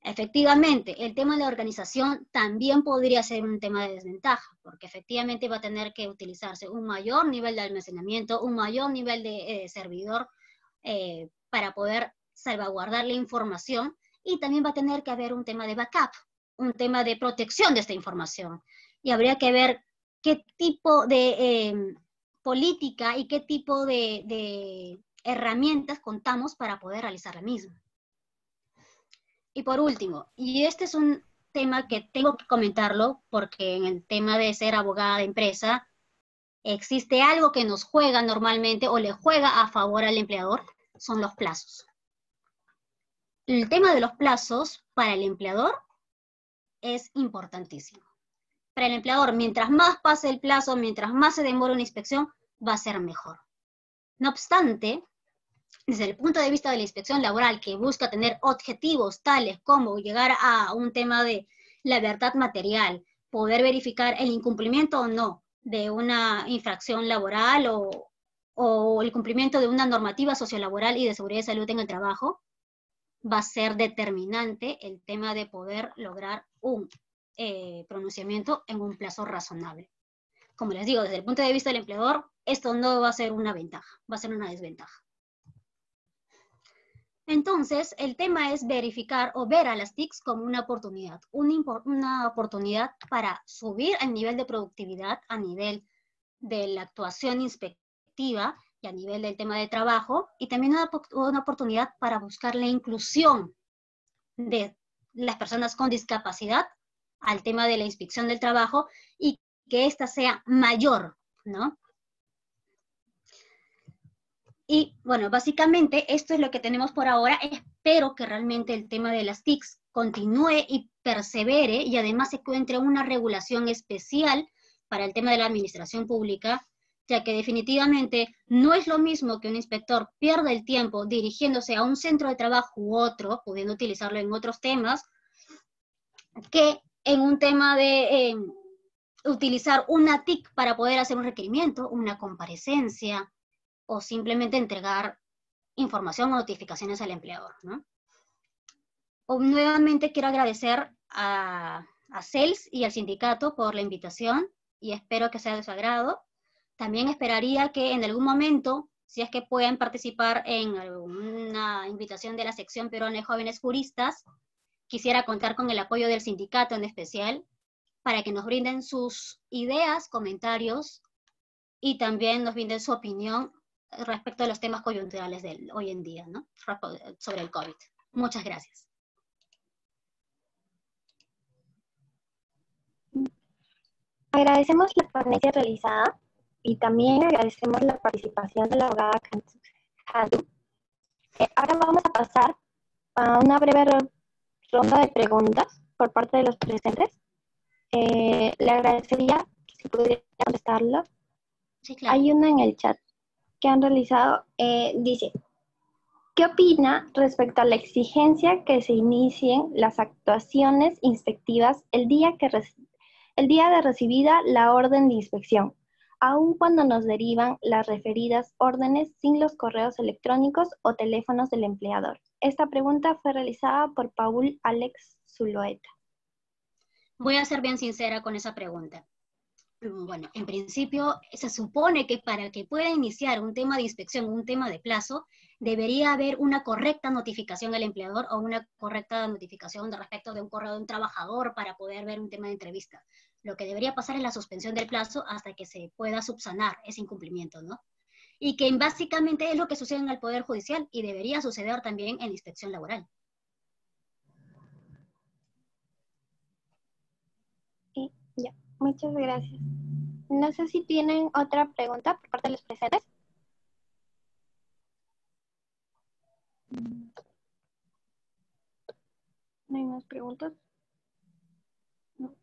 Speaker 2: Efectivamente, el tema de la organización también podría ser un tema de desventaja, porque efectivamente va a tener que utilizarse un mayor nivel de almacenamiento, un mayor nivel de servidor para poder salvaguardar la información, y también va a tener que haber un tema de backup, un tema de protección de esta información. Y habría que ver qué tipo de política y qué tipo de herramientas contamos para poder realizar la misma. Y por último, y este es un tema que tengo que comentarlo, porque en el tema de ser abogada de empresa, existe algo que nos juega normalmente o le juega a favor al empleador, son los plazos. El tema de los plazos para el empleador es importantísimo. Para el empleador, mientras más pase el plazo, mientras más se demore una inspección, va a ser mejor. No obstante, desde el punto de vista de la inspección laboral, que busca tener objetivos tales como llegar a un tema de la verdad material, poder verificar el incumplimiento o no de una infracción laboral o el cumplimiento de una normativa sociolaboral y de seguridad y salud en el trabajo, va a ser determinante el tema de poder lograr un pronunciamiento en un plazo razonable. Como les digo, desde el punto de vista del empleador, esto no va a ser una ventaja, va a ser una desventaja. Entonces, el tema es verificar o ver a las TICs como una oportunidad para subir el nivel de productividad a nivel de la actuación inspectiva y a nivel del tema de trabajo, y también una oportunidad para buscar la inclusión de las personas con discapacidad al tema de la inspección del trabajo y que ésta sea mayor, ¿no? Y bueno, básicamente esto es lo que tenemos por ahora. Espero que realmente el tema de las TICs continúe y persevere y además se encuentre una regulación especial para el tema de la administración pública, ya que definitivamente no es lo mismo que un inspector pierda el tiempo dirigiéndose a un centro de trabajo u otro, pudiendo utilizarlo en otros temas, que en un tema de utilizar una TIC para poder hacer un requerimiento, una comparecencia, o simplemente entregar información o notificaciones al empleador, ¿no? Nuevamente quiero agradecer a CELS y al sindicato por la invitación y espero que sea de su agrado. También esperaría que en algún momento, si es que puedan participar en una invitación de la sección peruana de jóvenes juristas, quisiera contar con el apoyo del sindicato en especial para que nos brinden sus ideas, comentarios y también nos brinden su opinión respecto a los temas coyunturales de hoy en día, ¿no? Sobre el COVID. Muchas gracias.
Speaker 1: Agradecemos la ponencia realizada y también agradecemos la participación de la abogada Handu. Ahora vamos a pasar a una breve ronda de preguntas por parte de los presentes. Le agradecería si pudiera contestarlo.
Speaker 2: Sí, claro.
Speaker 1: Hay una en el chat que han realizado, dice, ¿qué opina respecto a la exigencia que se inicien las actuaciones inspectivas el día de recibida la orden de inspección, aun cuando nos derivan las referidas órdenes sin los correos electrónicos o teléfonos del empleador? Esta pregunta fue realizada por Paul Alex Zulueta.
Speaker 2: Voy a ser bien sincera con esa pregunta. Bueno, en principio se supone que para que pueda iniciar un tema de inspección, un tema de plazo, debería haber una correcta notificación al empleador o una correcta notificación de respecto de un correo de un trabajador para poder ver un tema de entrevista. Lo que debería pasar es la suspensión del plazo hasta que se pueda subsanar ese incumplimiento, ¿no? Y que básicamente es lo que sucede en el Poder Judicial y debería suceder también en la inspección laboral.
Speaker 1: Y ya, muchas gracias. No sé si tienen otra pregunta por parte de los presentes. ¿No hay más preguntas? No.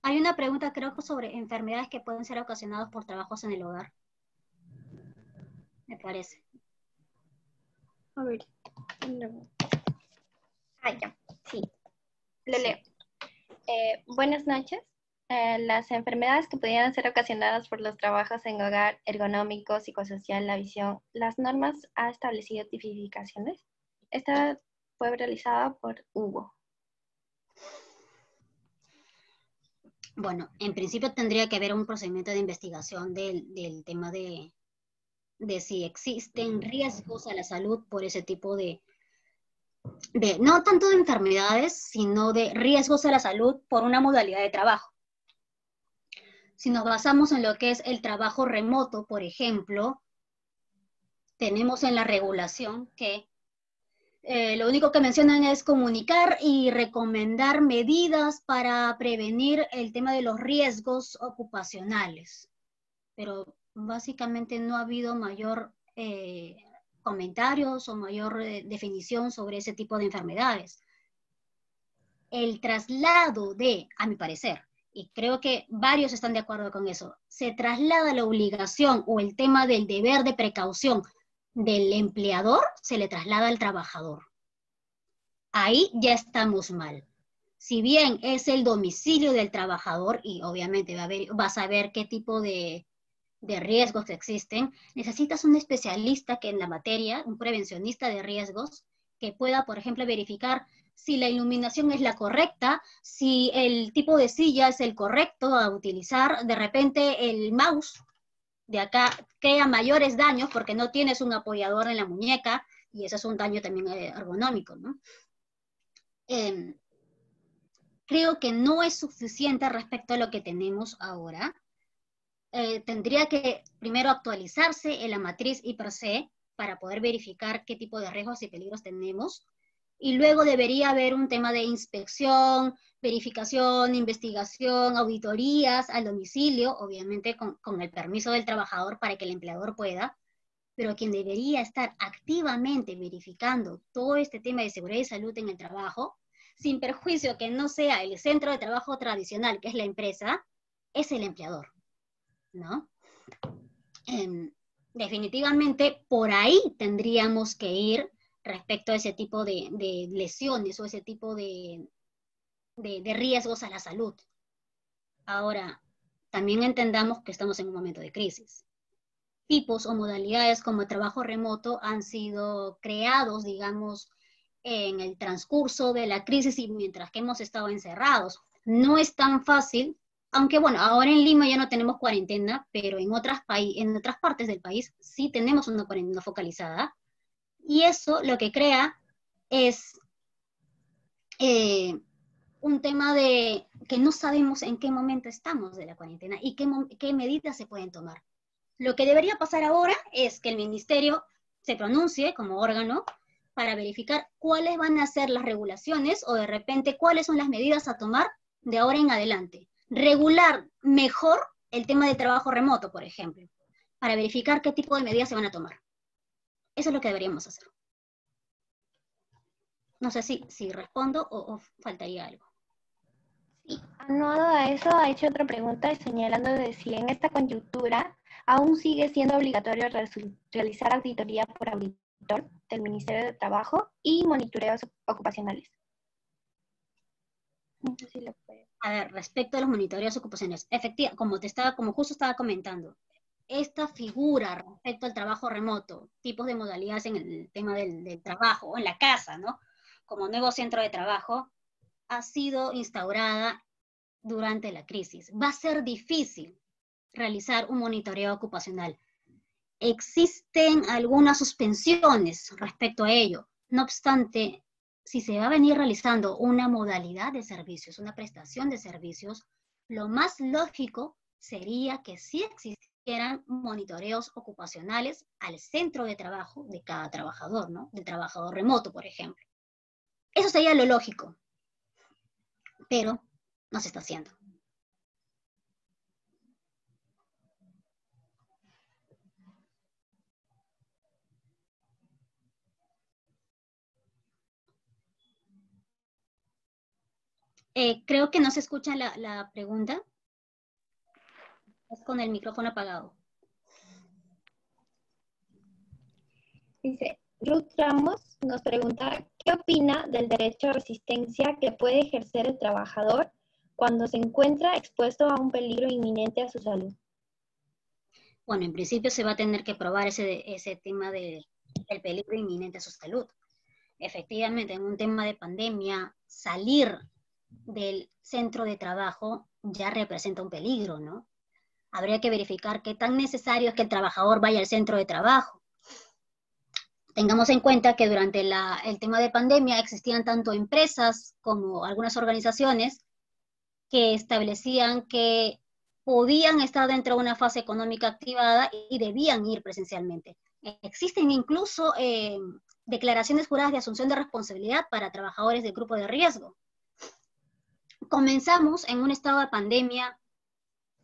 Speaker 2: Hay una pregunta, creo que sobre enfermedades que pueden ser ocasionadas por trabajos en el hogar. Me parece.
Speaker 1: A ver. Ya, sí. Lo leo. Buenas noches. Las enfermedades que pudieran ser ocasionadas por los trabajos en hogar, ergonómico, psicosocial, la visión, ¿las normas ha establecido tipificaciones? Esta fue realizada por Hugo.
Speaker 2: Bueno, en principio tendría que haber un procedimiento de investigación del tema de si existen riesgos a la salud por ese tipo no tanto de enfermedades, sino de riesgos a la salud por una modalidad de trabajo. Si nos basamos en lo que es el trabajo remoto, por ejemplo, tenemos en la regulación que lo único que mencionan es comunicar y recomendar medidas para prevenir el tema de los riesgos ocupacionales. Pero básicamente no ha habido mayor comentarios o mayor definición sobre ese tipo de enfermedades. El traslado a mi parecer, y creo que varios están de acuerdo con eso, se traslada la obligación o el tema del deber de precaución del empleador, se le traslada al trabajador. Ahí ya estamos mal. Si bien es el domicilio del trabajador, y obviamente vas a ver qué tipo de riesgos que existen, necesitas un especialista que en la materia, un prevencionista de riesgos, que pueda, por ejemplo, verificar si la iluminación es la correcta, si el tipo de silla es el correcto a utilizar, de repente el mouse de acá crea mayores daños porque no tienes un apoyador en la muñeca, y eso es un daño también ergonómico, ¿no? Creo que no es suficiente respecto a lo que tenemos ahora. Tendría que primero actualizarse en la matriz IPRC para poder verificar qué tipo de riesgos y peligros tenemos, y luego debería haber un tema de inspección, verificación, investigación, auditorías al domicilio, obviamente con el permiso del trabajador para que el empleador pueda, pero quien debería estar activamente verificando todo este tema de seguridad y salud en el trabajo, sin perjuicio que no sea el centro de trabajo tradicional, que es la empresa, es el empleador, ¿no? Definitivamente por ahí tendríamos que ir respecto a ese tipo de lesiones o ese tipo de riesgos a la salud. Ahora, también entendamos que estamos en un momento de crisis. Tipos o modalidades como el trabajo remoto han sido creados, digamos, en el transcurso de la crisis y mientras que hemos estado encerrados. No es tan fácil, aunque bueno, ahora en Lima ya no tenemos cuarentena, pero en otras partes del país sí tenemos una cuarentena focalizada, y eso lo que crea es un tema de que no sabemos en qué momento estamos de la cuarentena y qué medidas se pueden tomar. Lo que debería pasar ahora es que el ministerio se pronuncie como órgano para verificar cuáles van a ser las regulaciones o de repente cuáles son las medidas a tomar de ahora en adelante. Regular mejor el tema del trabajo remoto, por ejemplo, para verificar qué tipo de medidas se van a tomar. Eso es lo que deberíamos hacer. No sé si respondo o faltaría algo.
Speaker 1: Sí, aunado a eso, ha hecho otra pregunta señalando de si en esta coyuntura aún sigue siendo obligatorio realizar auditoría por auditor del Ministerio de Trabajo y monitoreos ocupacionales. No sé si lo puede.
Speaker 2: A ver, respecto a los monitoreos ocupacionales, efectivamente, como justo estaba comentando, esta figura respecto al trabajo remoto, tipos de modalidades en el tema del trabajo, o en la casa, ¿no? Como nuevo centro de trabajo, ha sido instaurada durante la crisis. Va a ser difícil realizar un monitoreo ocupacional. Existen algunas suspensiones respecto a ello. No obstante, si se va a venir realizando una modalidad de servicios, una prestación de servicios, lo más lógico sería que sí existieran monitoreos ocupacionales al centro de trabajo de cada trabajador, ¿no? Del trabajador remoto, por ejemplo. Eso sería lo lógico, pero no se está haciendo. Creo que no se escucha la pregunta. Es con el micrófono apagado.
Speaker 1: Dice, Ruth Ramos nos pregunta, ¿qué opina del derecho a resistencia que puede ejercer el trabajador cuando se encuentra expuesto a un peligro inminente a su salud?
Speaker 2: Bueno, en principio se va a tener que probar ese tema del peligro inminente a su salud. Efectivamente, en un tema de pandemia, salir del centro de trabajo ya representa un peligro, ¿no? Habría que verificar qué tan necesario es que el trabajador vaya al centro de trabajo. Tengamos en cuenta que durante el tema de pandemia existían tanto empresas como algunas organizaciones que establecían que podían estar dentro de una fase económica activada y debían ir presencialmente. Existen incluso declaraciones juradas de asunción de responsabilidad para trabajadores del grupo de riesgo. Comenzamos en un estado de pandemia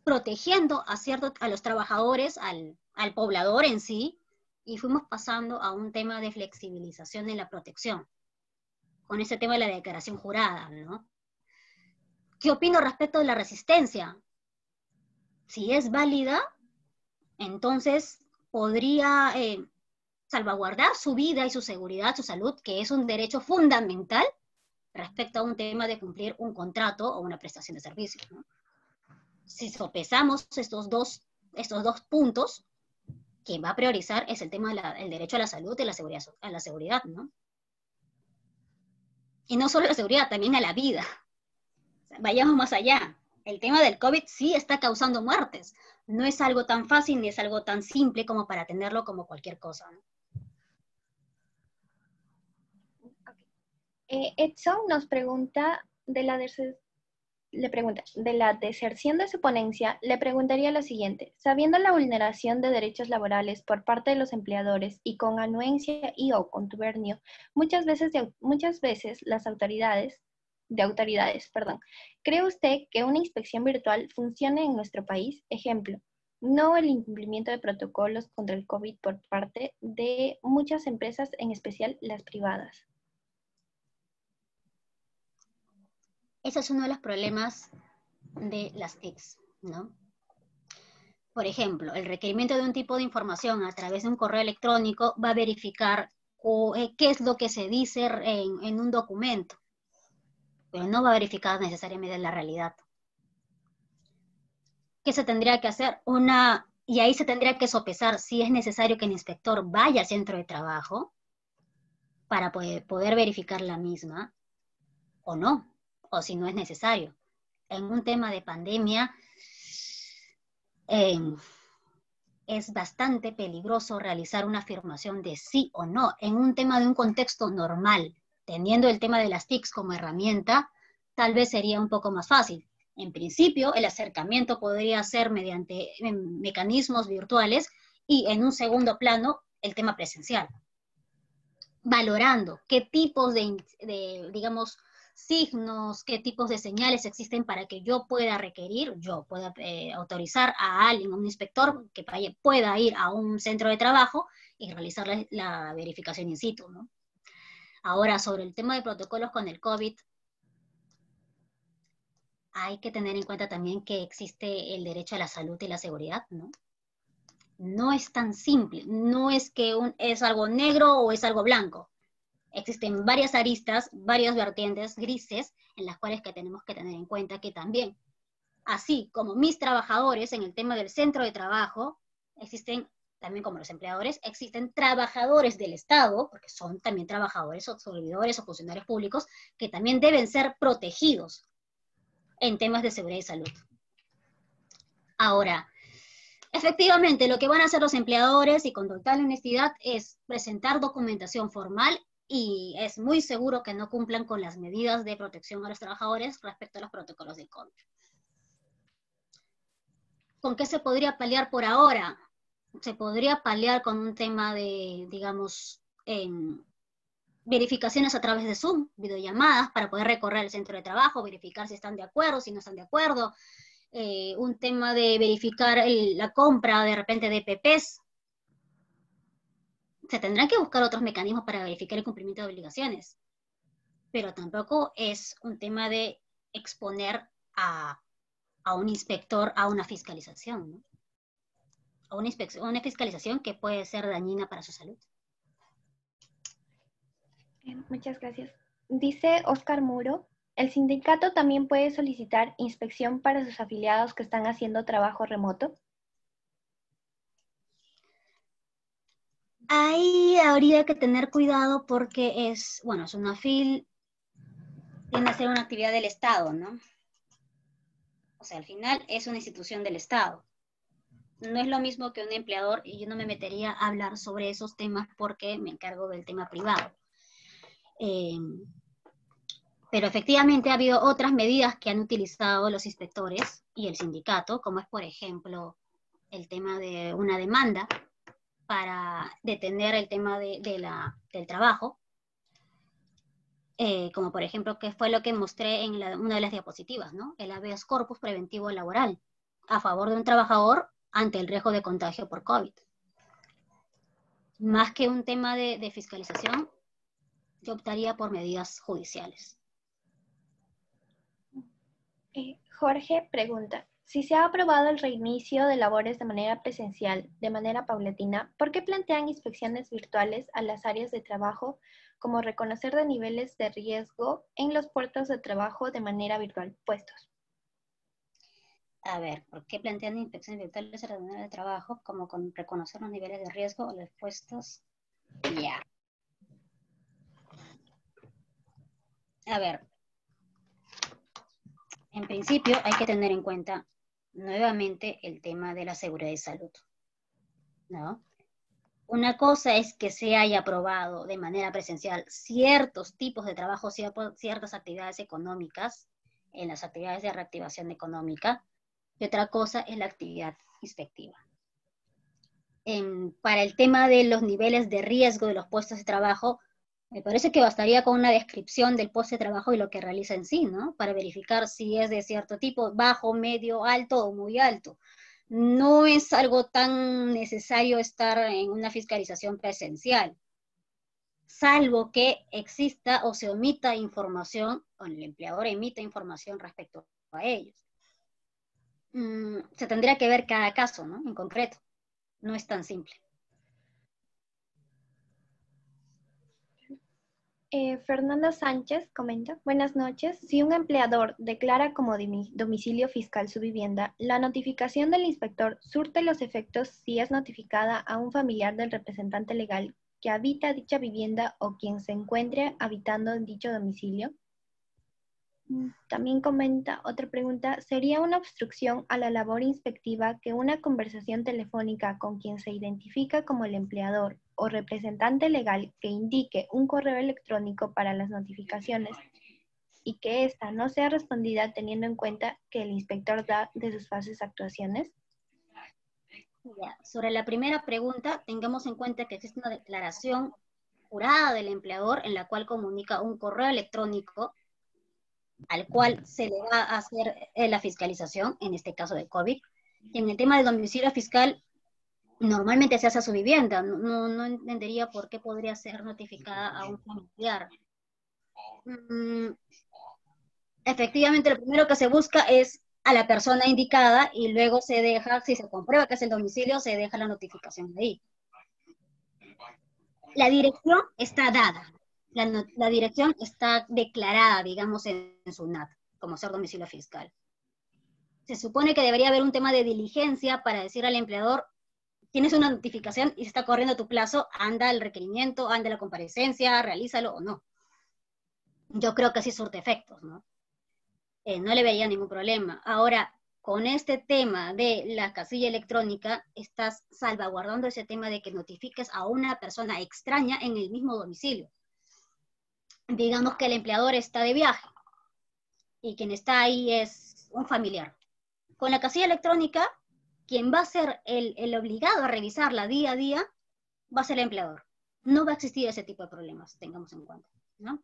Speaker 2: protegiendo a los trabajadores, al poblador en sí, y fuimos pasando a un tema de flexibilización en la protección, con ese tema de la declaración jurada, ¿no? ¿Qué opino respecto de la resistencia? Si es válida, entonces podría salvaguardar su vida y su seguridad, su salud, que es un derecho fundamental respecto a un tema de cumplir un contrato o una prestación de servicios, ¿no? Si sopesamos estos dos puntos, quien va a priorizar es el tema del derecho a la salud y a la seguridad, ¿no? Y no solo a la seguridad, también a la vida. O sea, vayamos más allá. El tema del COVID sí está causando muertes. No es algo tan fácil ni es algo tan simple como para tenerlo como cualquier cosa, ¿no?
Speaker 1: Edson nos pregunta de la deserción de su ponencia, le preguntaría lo siguiente. Sabiendo la vulneración de derechos laborales por parte de los empleadores y con anuencia y o contubernio, muchas veces las autoridades, ¿cree usted que una inspección virtual funcione en nuestro país? Ejemplo, no el incumplimiento de protocolos contra el COVID por parte de muchas empresas, en especial las privadas.
Speaker 2: Ese es uno de los problemas de las TICs, ¿no? Por ejemplo, el requerimiento de un tipo de información a través de un correo electrónico va a verificar qué es lo que se dice en un documento, pero no va a verificar necesariamente la realidad. ¿Qué se tendría que hacer? Y ahí se tendría que sopesar si es necesario que el inspector vaya al centro de trabajo para poder verificar la misma, o no, o si no es necesario. En un tema de pandemia, es bastante peligroso realizar una afirmación de sí o no en un tema de un contexto normal. Teniendo el tema de las TICs como herramienta, tal vez sería un poco más fácil. En principio, el acercamiento podría ser mediante mecanismos virtuales y en un segundo plano, el tema presencial. Valorando qué tipos digamos, signos, qué tipos de señales existen para que yo pueda autorizar a alguien, a un inspector, que pueda ir a un centro de trabajo y realizar la verificación in situ, ¿no? Ahora, sobre el tema de protocolos con el COVID, hay que tener en cuenta también que existe el derecho a la salud y la seguridad, ¿no? No es tan simple, no es que es algo negro o es algo blanco. Existen varias aristas, varias vertientes grises en las cuales que tenemos que tener en cuenta que también, así como mis trabajadores en el tema del centro de trabajo, existen también como los empleadores, existen trabajadores del Estado, porque son también trabajadores o servidores o funcionarios públicos, que también deben ser protegidos en temas de seguridad y salud. Ahora, efectivamente, lo que van a hacer los empleadores y con total honestidad es presentar documentación formal y es muy seguro que no cumplan con las medidas de protección a los trabajadores respecto a los protocolos del COVID. ¿Con qué se podría paliar por ahora? Se podría paliar con un tema de, digamos, verificaciones a través de Zoom, videollamadas, para poder recorrer el centro de trabajo, verificar si están de acuerdo, si no están de acuerdo. Un tema de verificar la compra de repente de EPPs. Se tendrán que buscar otros mecanismos para verificar el cumplimiento de obligaciones, pero tampoco es un tema de exponer a un inspector a una fiscalización, ¿no? A una fiscalización que puede ser dañina para su salud.
Speaker 1: Muchas gracias. Dice Oscar Muro, ¿el sindicato también puede solicitar inspección para sus afiliados que están haciendo trabajo remoto?
Speaker 2: Ahí habría que tener cuidado porque es una tiende a ser una actividad del Estado, ¿no? O sea, al final es una institución del Estado. No es lo mismo que un empleador, y yo no me metería a hablar sobre esos temas porque me encargo del tema privado. Pero efectivamente ha habido otras medidas que han utilizado los inspectores y el sindicato, como es, por ejemplo, el tema de una demanda para detener el tema del trabajo, como por ejemplo, que fue lo que mostré en una de las diapositivas, ¿no? El habeas corpus preventivo laboral, a favor de un trabajador ante el riesgo de contagio por COVID. Más que un tema de fiscalización, yo optaría por medidas judiciales.
Speaker 1: Jorge pregunta, si se ha aprobado el reinicio de labores de manera presencial, de manera paulatina, ¿por qué plantean inspecciones virtuales a las áreas de trabajo, como reconocer de niveles de riesgo en los puestos de trabajo de manera virtual puestos?
Speaker 2: A ver, ¿por qué plantean inspecciones virtuales a las áreas de trabajo, como con reconocer los niveles de riesgo o los puestos? Ya. A ver, en principio hay que tener en cuenta nuevamente el tema de la seguridad y salud, ¿no? Una cosa es que se haya aprobado de manera presencial ciertos tipos de trabajo, ciertas actividades económicas, en las actividades de reactivación económica, y otra cosa es la actividad inspectiva. Para el tema de los niveles de riesgo de los puestos de trabajo, me parece que bastaría con una descripción del puesto de trabajo y lo que realiza en sí, ¿no? Para verificar si es de cierto tipo, bajo, medio, alto o muy alto. no es algo tan necesario estar en una fiscalización presencial, salvo que exista o se omita información, o el empleador emita información respecto a ellos. Se tendría que ver cada caso, ¿no? En concreto. No es tan simple.
Speaker 1: Fernanda Sánchez comenta, buenas noches. Si un empleador declara como domicilio fiscal su vivienda, la notificación del inspector surte los efectos si es notificada a un familiar del representante legal que habita dicha vivienda o quien se encuentre habitando en dicho domicilio. También comenta otra pregunta, ¿sería una obstrucción a la labor inspectiva que una conversación telefónica con quien se identifica como el empleador o representante legal que indique un correo electrónico para las notificaciones y que ésta no sea respondida teniendo en cuenta que el inspector da de sus fases actuaciones?
Speaker 2: Ya, sobre la primera pregunta, tengamos en cuenta que existe una declaración jurada del empleador en la cual comunica un correo electrónico al cual se le va a hacer la fiscalización, en este caso de COVID. Y en el tema del domicilio fiscal, normalmente se hace a su vivienda. No entendería por qué podría ser notificada a un familiar. Efectivamente, lo primero que se busca es a la persona indicada y luego se deja, si se comprueba que es el domicilio, se deja la notificación ahí. La dirección está dada. La dirección está declarada, digamos, en SUNAT, como ser domicilio fiscal. Se supone que debería haber un tema de diligencia para decir al empleador, tienes una notificación y se está corriendo tu plazo, anda el requerimiento, anda la comparecencia, realízalo o no. Yo creo que sí surte efectos, ¿no? No le veía ningún problema. Ahora, con este tema de la casilla electrónica, estás salvaguardando ese tema de que notifiques a una persona extraña en el mismo domicilio. Digamos que el empleador está de viaje y quien está ahí es un familiar. Con la casilla electrónica, quien va a ser el obligado a revisarla día a día va a ser el empleador. No va a existir ese tipo de problemas, tengamos en cuenta, ¿no?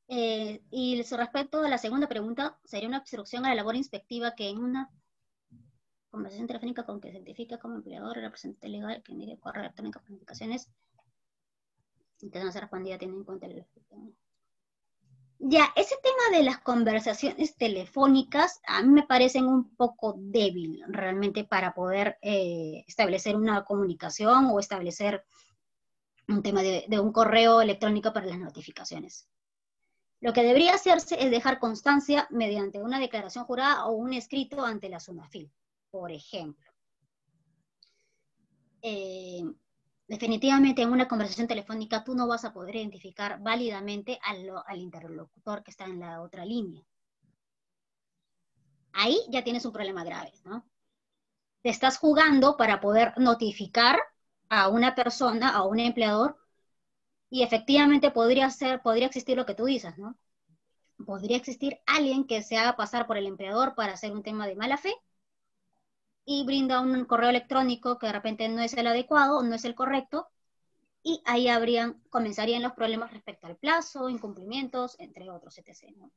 Speaker 2: Y respecto a la segunda pregunta, sería una obstrucción a la labor inspectiva que en una conversación telefónica con que se identifica como empleador, representante legal, que indique correo electrónico para indicaciones, y que no se respondida teniendo en cuenta el efecto. Ya, ese tema de las conversaciones telefónicas a mí me parecen un poco débil realmente para poder establecer una comunicación o establecer un tema de un correo electrónico para las notificaciones. Lo que debería hacerse es dejar constancia mediante una declaración jurada o un escrito ante la SUNAFIL, por ejemplo. Definitivamente en una conversación telefónica tú no vas a poder identificar válidamente al interlocutor que está en la otra línea. Ahí ya tienes un problema grave, ¿no? Te estás jugando para poder notificar a una persona, a un empleador, y efectivamente podría existir lo que tú dices, ¿no? Podría existir alguien que se haga pasar por el empleador para hacer un tema de mala fe y brinda un correo electrónico que de repente no es el adecuado, no es el correcto, y ahí comenzarían los problemas respecto al plazo, incumplimientos, entre otros, etc., ¿no?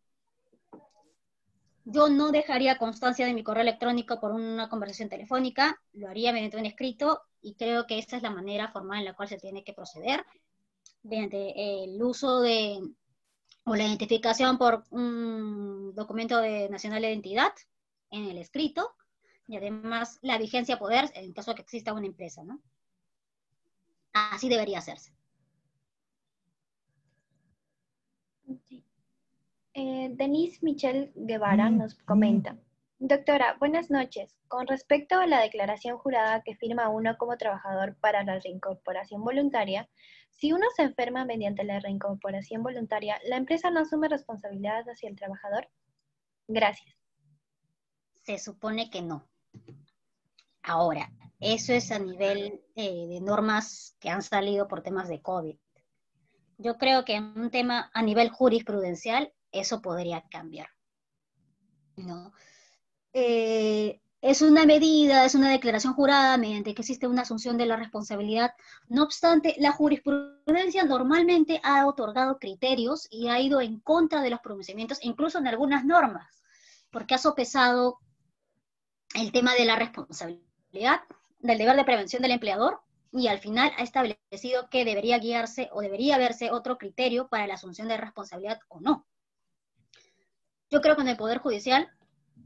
Speaker 2: Yo no dejaría constancia de mi correo electrónico por una conversación telefónica, lo haría mediante un escrito, y creo que esa es la manera formal en la cual se tiene que proceder, mediante el uso o la identificación por un documento nacional de identidad en el escrito, y además la vigencia a poder en caso de que exista una empresa, ¿no? Así debería hacerse.
Speaker 1: Denise Michelle Guevara nos comenta, doctora, buenas noches. Con respecto a la declaración jurada que firma uno como trabajador para la reincorporación voluntaria, si uno se enferma mediante la reincorporación voluntaria, ¿la empresa no asume responsabilidades hacia el trabajador? Gracias.
Speaker 2: Se supone que no. Ahora, eso es a nivel de normas que han salido por temas de COVID. Yo creo que en un tema a nivel jurisprudencial, eso podría cambiar, ¿no? Es una medida, es una declaración jurada mediante que existe una asunción de la responsabilidad. No obstante, la jurisprudencia normalmente ha otorgado criterios y ha ido en contra de los pronunciamientos, incluso en algunas normas, porque ha sopesado el tema de la responsabilidad, del deber de prevención del empleador, y al final ha establecido que debería guiarse o debería verse otro criterio para la asunción de responsabilidad o no. Yo creo que en el Poder Judicial,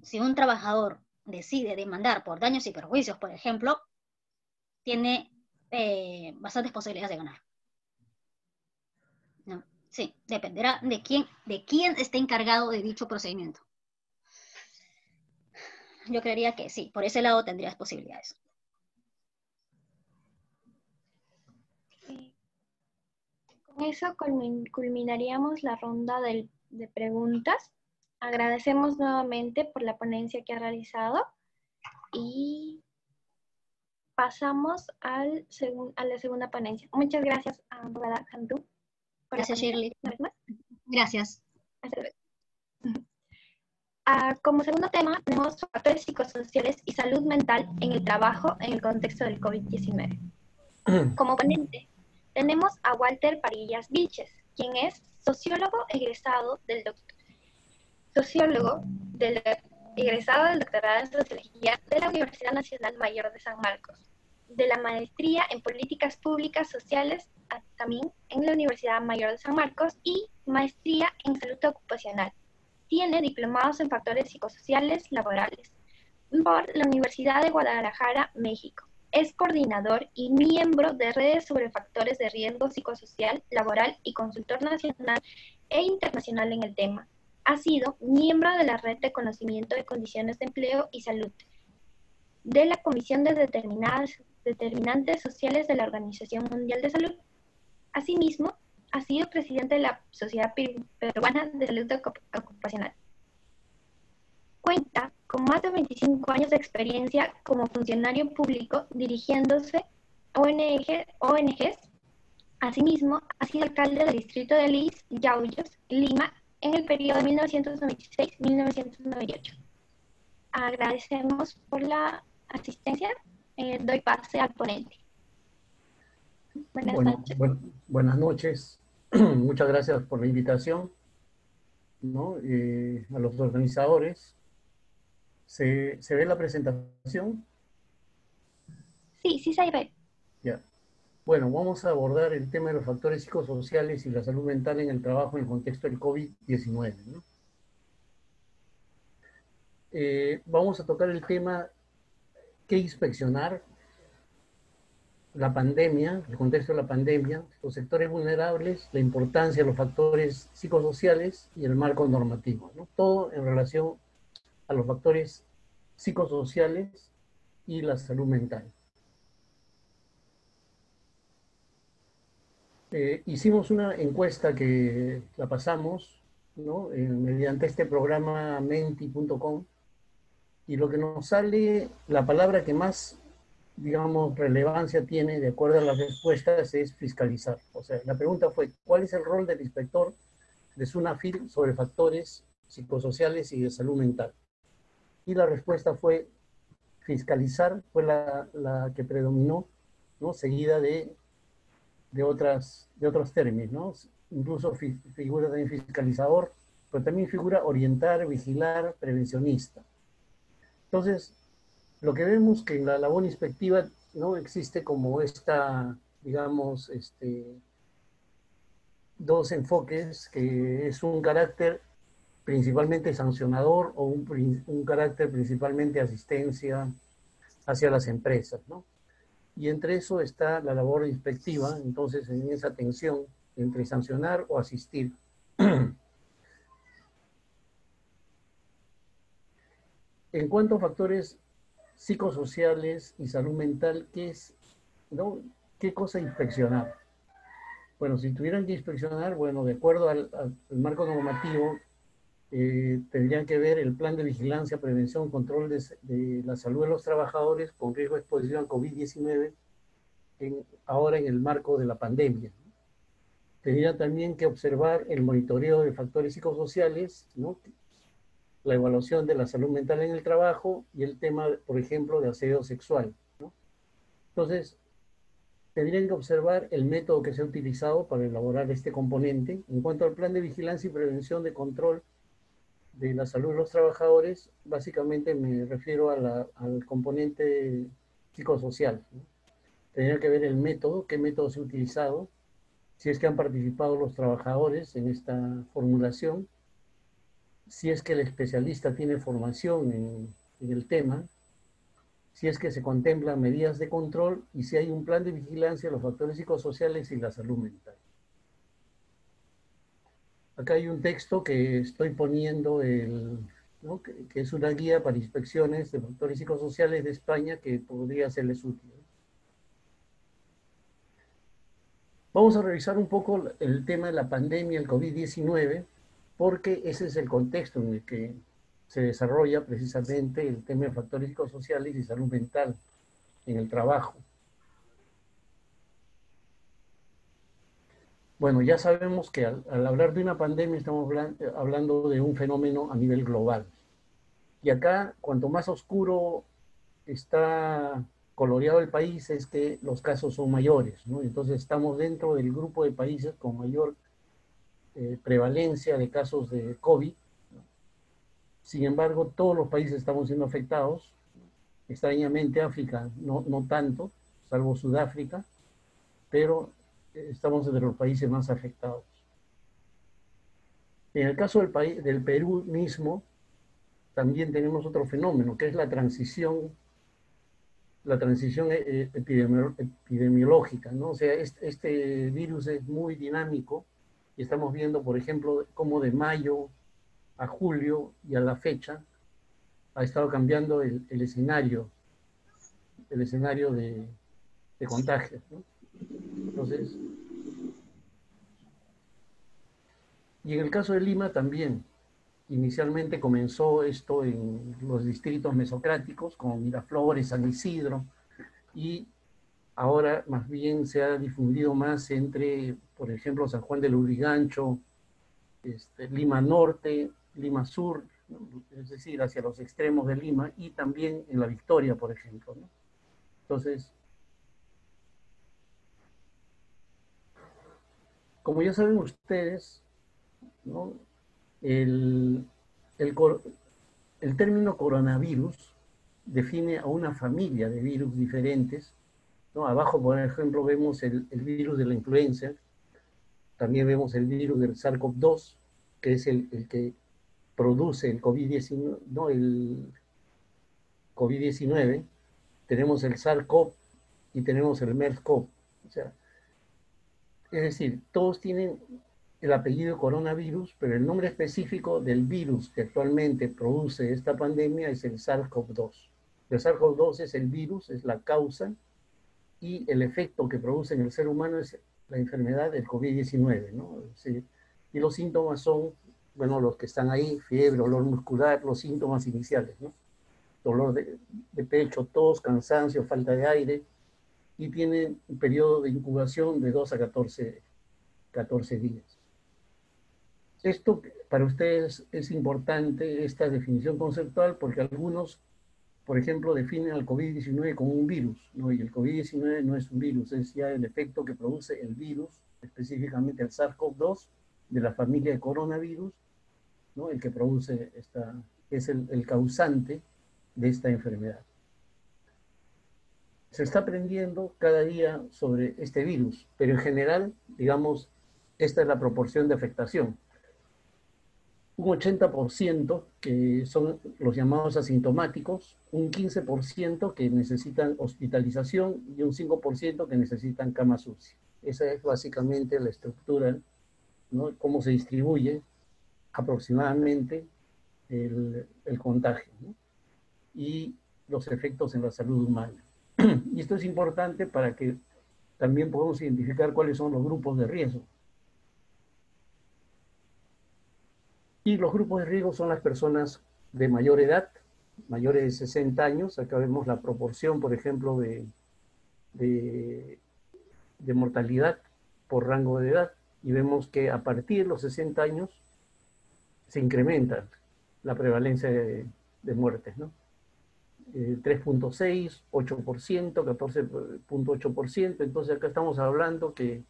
Speaker 2: si un trabajador decide demandar por daños y perjuicios, por ejemplo, tiene bastantes posibilidades de ganar. ¿No? Sí, dependerá de quién esté encargado de dicho procedimiento. Yo creería que sí, por ese lado tendrías posibilidades.
Speaker 1: Con eso culminaríamos la ronda de preguntas. Agradecemos nuevamente por la ponencia que ha realizado y pasamos a la segunda ponencia. Muchas gracias, abogada Cantú.
Speaker 2: Gracias, Shirley. Gracias.
Speaker 1: Como segundo tema, tenemos factores psicosociales y salud mental en el trabajo en el contexto del COVID-19. Como ponente, tenemos a Walter Parillas Vilches, quien es sociólogo egresado del doctorado en Sociología de la Universidad Nacional Mayor de San Marcos, de la maestría en Políticas Públicas Sociales también en la Universidad Mayor de San Marcos y maestría en Salud Ocupacional. Tiene diplomados en Factores Psicosociales Laborales por la Universidad de Guadalajara, México. Es coordinador y miembro de redes sobre factores de riesgo psicosocial, laboral y consultor nacional e internacional en el tema. Ha sido miembro de la Red de Conocimiento de Condiciones de Empleo y Salud, de la Comisión de Determinantes Sociales de la Organización Mundial de Salud. Asimismo, ha sido presidente de la Sociedad Peruana de Salud Ocupacional. Cuenta con más de 25 años de experiencia como funcionario público dirigiéndose a ONGs. Asimismo, ha sido alcalde del distrito de Lis, Yauyos, Lima, en el periodo de 1996-1998. Agradecemos por la asistencia. Doy pase al ponente. Buenas noches.
Speaker 4: Buenas noches. Muchas gracias por la invitación, ¿no? A los organizadores. ¿Se ve la presentación?
Speaker 1: Sí, sí se ve.
Speaker 4: Ya. Bueno, vamos a abordar el tema de los factores psicosociales y la salud mental en el trabajo en el contexto del COVID-19, ¿no? Vamos a tocar el tema ¿qué inspeccionar? La pandemia, el contexto de la pandemia, los sectores vulnerables, la importancia de los factores psicosociales y el marco normativo, ¿no? Todo en relación a los factores psicosociales y la salud mental. Hicimos una encuesta que la pasamos, ¿no? Mediante este programa menti.com, y lo que nos sale, la palabra que más, digamos, relevancia tiene, de acuerdo a las respuestas, es fiscalizar. O sea, la pregunta fue, ¿cuál es el rol del inspector de SUNAFIL sobre factores psicosociales y de salud mental? Y la respuesta fue fiscalizar, fue la que predominó, ¿no? Seguida de otros términos, ¿no? Incluso figura también fiscalizador, pero también figura orientar, vigilar, prevencionista. Entonces, lo que vemos que en la labor inspectiva no existe como esta, digamos, dos enfoques, que es un carácter principalmente sancionador o un carácter principalmente asistencia hacia las empresas, ¿no? Y entre eso está la labor inspectiva, entonces en esa tensión entre sancionar o asistir. En cuanto a factores psicosociales y salud mental, ¿qué es, no? ¿Qué cosa inspeccionar? Bueno, si tuvieran que inspeccionar, bueno, de acuerdo al marco normativo, tendrían que ver el plan de vigilancia, prevención, control de la salud de los trabajadores con riesgo de exposición a COVID-19 ahora en el marco de la pandemia. Tendrían también que observar el monitoreo de factores psicosociales, ¿no? La evaluación de la salud mental en el trabajo y el tema, por ejemplo, de aseo sexual, ¿no? Entonces, tendrían que observar el método que se ha utilizado para elaborar este componente. En cuanto al plan de vigilancia y prevención de control, de la salud de los trabajadores, básicamente me refiero al componente psicosocial, ¿no? Tenía que ver el método, qué método se ha utilizado, si es que han participado los trabajadores en esta formulación, si es que el especialista tiene formación en el tema, si es que se contemplan medidas de control y si hay un plan de vigilancia de los factores psicosociales y la salud mental. Acá hay un texto que estoy poniendo, ¿no? que es una guía para inspecciones de factores psicosociales de España que podría serles útil. Vamos a revisar un poco el tema de la pandemia, el COVID-19, porque ese es el contexto en el que se desarrolla precisamente el tema de factores psicosociales y salud mental en el trabajo. Bueno, ya sabemos que al hablar de una pandemia estamos hablando de un fenómeno a nivel global. Y acá, cuanto más oscuro está coloreado el país, es que los casos son mayores, ¿no? Entonces estamos dentro del grupo de países con mayor prevalencia de casos de COVID. Sin embargo, todos los países estamos siendo afectados. Extrañamente África no tanto, salvo Sudáfrica, pero estamos entre los países más afectados. En el caso del Perú mismo, también tenemos otro fenómeno, que es la transición epidemiológica, ¿no? O sea, este virus es muy dinámico y estamos viendo, por ejemplo, cómo de mayo a julio y a la fecha ha estado cambiando el escenario de contagio, ¿no? Entonces, y en el caso de Lima también, inicialmente comenzó esto en los distritos mesocráticos, como Miraflores, San Isidro, y ahora más bien se ha difundido más entre, por ejemplo, San Juan del Lurigancho, Lima Norte, Lima Sur, ¿no? Es decir, hacia los extremos de Lima, y también en La Victoria, por ejemplo, ¿no? Entonces, como ya saben ustedes, ¿no? el, el, el término coronavirus define a una familia de virus diferentes, ¿no? Abajo, por ejemplo, vemos el virus de la influenza, también vemos el virus del SARS-CoV-2, que es el que produce el COVID-19, ¿no? El COVID-19, tenemos el SARS-CoV y tenemos el MERS-CoV. O sea, es decir, todos tienen el apellido coronavirus, pero el nombre específico del virus que actualmente produce esta pandemia es el SARS-CoV-2. El SARS-CoV-2 es el virus, es la causa, y el efecto que produce en el ser humano es la enfermedad del COVID-19, ¿no? Sí. Y los síntomas son, bueno, los que están ahí: fiebre, dolor muscular, los síntomas iniciales, ¿no? Dolor de pecho, tos, cansancio, falta de aire, y tiene un periodo de incubación de 2 a 14 días. Esto para ustedes es importante, esta definición conceptual, porque algunos, por ejemplo, definen al COVID-19 como un virus, ¿no? Y el COVID-19 no es un virus, es ya el efecto que produce el virus, específicamente el SARS-CoV-2 de la familia de coronavirus, ¿no? El que produce es el causante de esta enfermedad. Se está aprendiendo cada día sobre este virus, pero en general, digamos, esta es la proporción de afectación. Un 80% que son los llamados asintomáticos, un 15% que necesitan hospitalización y un 5% que necesitan cama UCI. Esa es básicamente la estructura, ¿no? Cómo se distribuye aproximadamente el contagio, ¿no? Y los efectos en la salud humana. Y esto es importante para que también podamos identificar cuáles son los grupos de riesgo. Y los grupos de riesgo son las personas de mayor edad, mayores de 60 años. Acá vemos la proporción, por ejemplo, de mortalidad por rango de edad. Y vemos que a partir de los 60 años se incrementa la prevalencia de muertes, ¿no? 3.6, 8%, 14.8%. Entonces acá estamos hablando que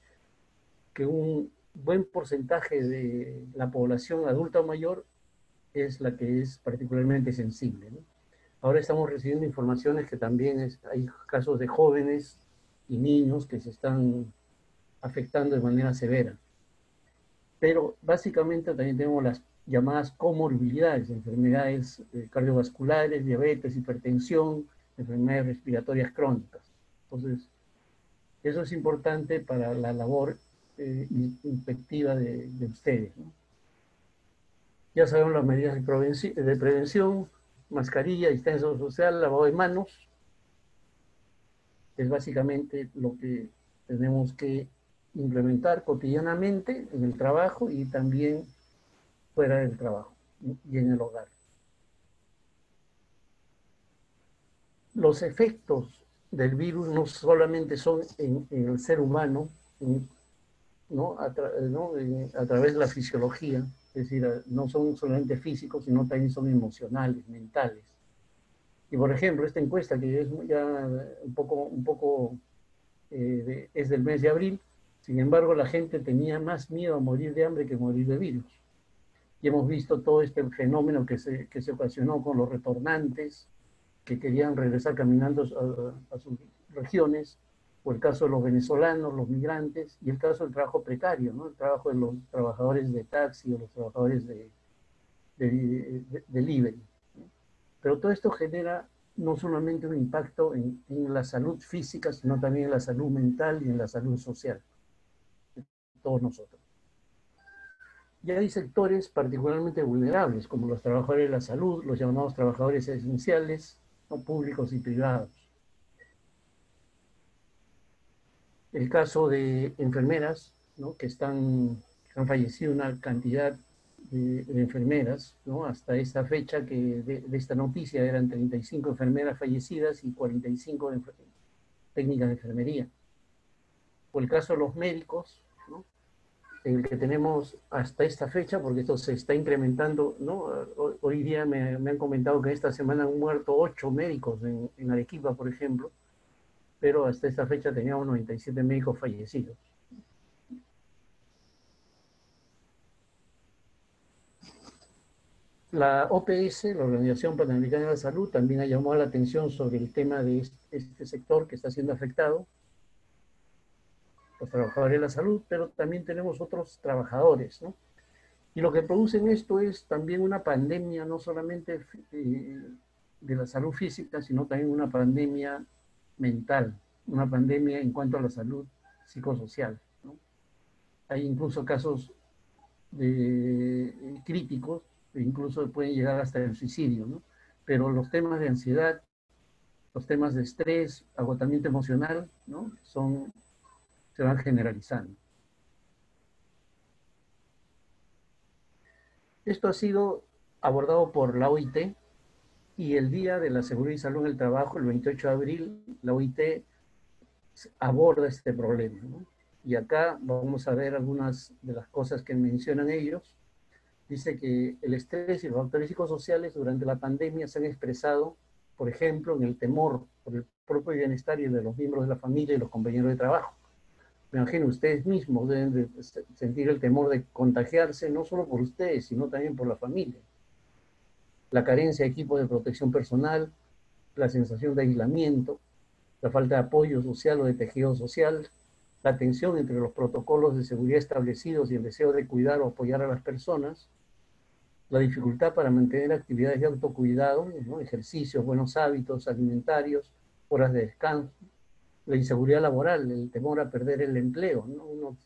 Speaker 4: un buen porcentaje de la población adulta o mayor es la que es particularmente sensible, ¿no? Ahora estamos recibiendo informaciones que también hay casos de jóvenes y niños que se están afectando de manera severa. Pero básicamente también tenemos las llamadas comorbilidades, enfermedades cardiovasculares, diabetes, hipertensión, enfermedades respiratorias crónicas. Entonces, eso es importante para la labor inspectiva de ustedes, ¿no? Ya sabemos las medidas de prevención, mascarilla, distancia social, lavado de manos. Es básicamente lo que tenemos que implementar cotidianamente en el trabajo y también fuera del trabajo y en el hogar. Los efectos del virus no solamente son en el ser humano, ¿no? A través de la fisiología, es decir, no son solamente físicos, sino también son emocionales, mentales. Y por ejemplo, esta encuesta que es ya es del mes de abril, sin embargo la gente tenía más miedo a morir de hambre que morir de virus. Y hemos visto todo este fenómeno que se ocasionó con los retornantes que querían regresar caminando a sus regiones, o el caso de los venezolanos, los migrantes, y el caso del trabajo precario, ¿no? El trabajo de los trabajadores de taxi o los trabajadores de delivery. Pero todo esto genera no solamente un impacto en la salud física, sino también en la salud mental y en la salud social de todos nosotros. Y hay sectores particularmente vulnerables, como los trabajadores de la salud, los llamados trabajadores esenciales, ¿no? Públicos y privados. El caso de enfermeras, ¿no? que han fallecido una cantidad de enfermeras, ¿no? Hasta esta fecha que de esta noticia eran 35 enfermeras fallecidas y 45 técnicas de enfermería. O el caso de los médicos, ¿no? El que tenemos hasta esta fecha, porque esto se está incrementando, ¿no? Hoy día me han comentado que esta semana han muerto 8 médicos en Arequipa, por ejemplo, pero hasta esta fecha teníamos 97 médicos fallecidos. La OPS, la Organización Panamericana de la Salud, también ha llamado la atención sobre el tema de este sector que está siendo afectado, los trabajadores de la salud, pero también tenemos otros trabajadores, ¿no? Y lo que producen esto es también una pandemia, no solamente de la salud física, sino también una pandemia mental, una pandemia en cuanto a la salud psicosocial, ¿no? Hay incluso casos críticos, e incluso pueden llegar hasta el suicidio, ¿no? Pero los temas de ansiedad, los temas de estrés, agotamiento emocional, ¿no? Se van generalizando. Esto ha sido abordado por la OIT y el Día de la Seguridad y Salud en el Trabajo, el 28 de abril, la OIT aborda este problema, ¿no? Y acá vamos a ver algunas de las cosas que mencionan ellos. Dice que el estrés y los factores psicosociales durante la pandemia se han expresado, por ejemplo, en el temor por el propio bienestar y de los miembros de la familia y los compañeros de trabajo. Me imagino, ustedes mismos deben de sentir el temor de contagiarse, no solo por ustedes, sino también por la familia. La carencia de equipos de protección personal, la sensación de aislamiento, la falta de apoyo social o de tejido social, la tensión entre los protocolos de seguridad establecidos y el deseo de cuidar o apoyar a las personas, la dificultad para mantener actividades de autocuidado, ¿no? Ejercicios, buenos hábitos alimentarios, horas de descanso, la inseguridad laboral, el temor a perder el empleo, ¿no?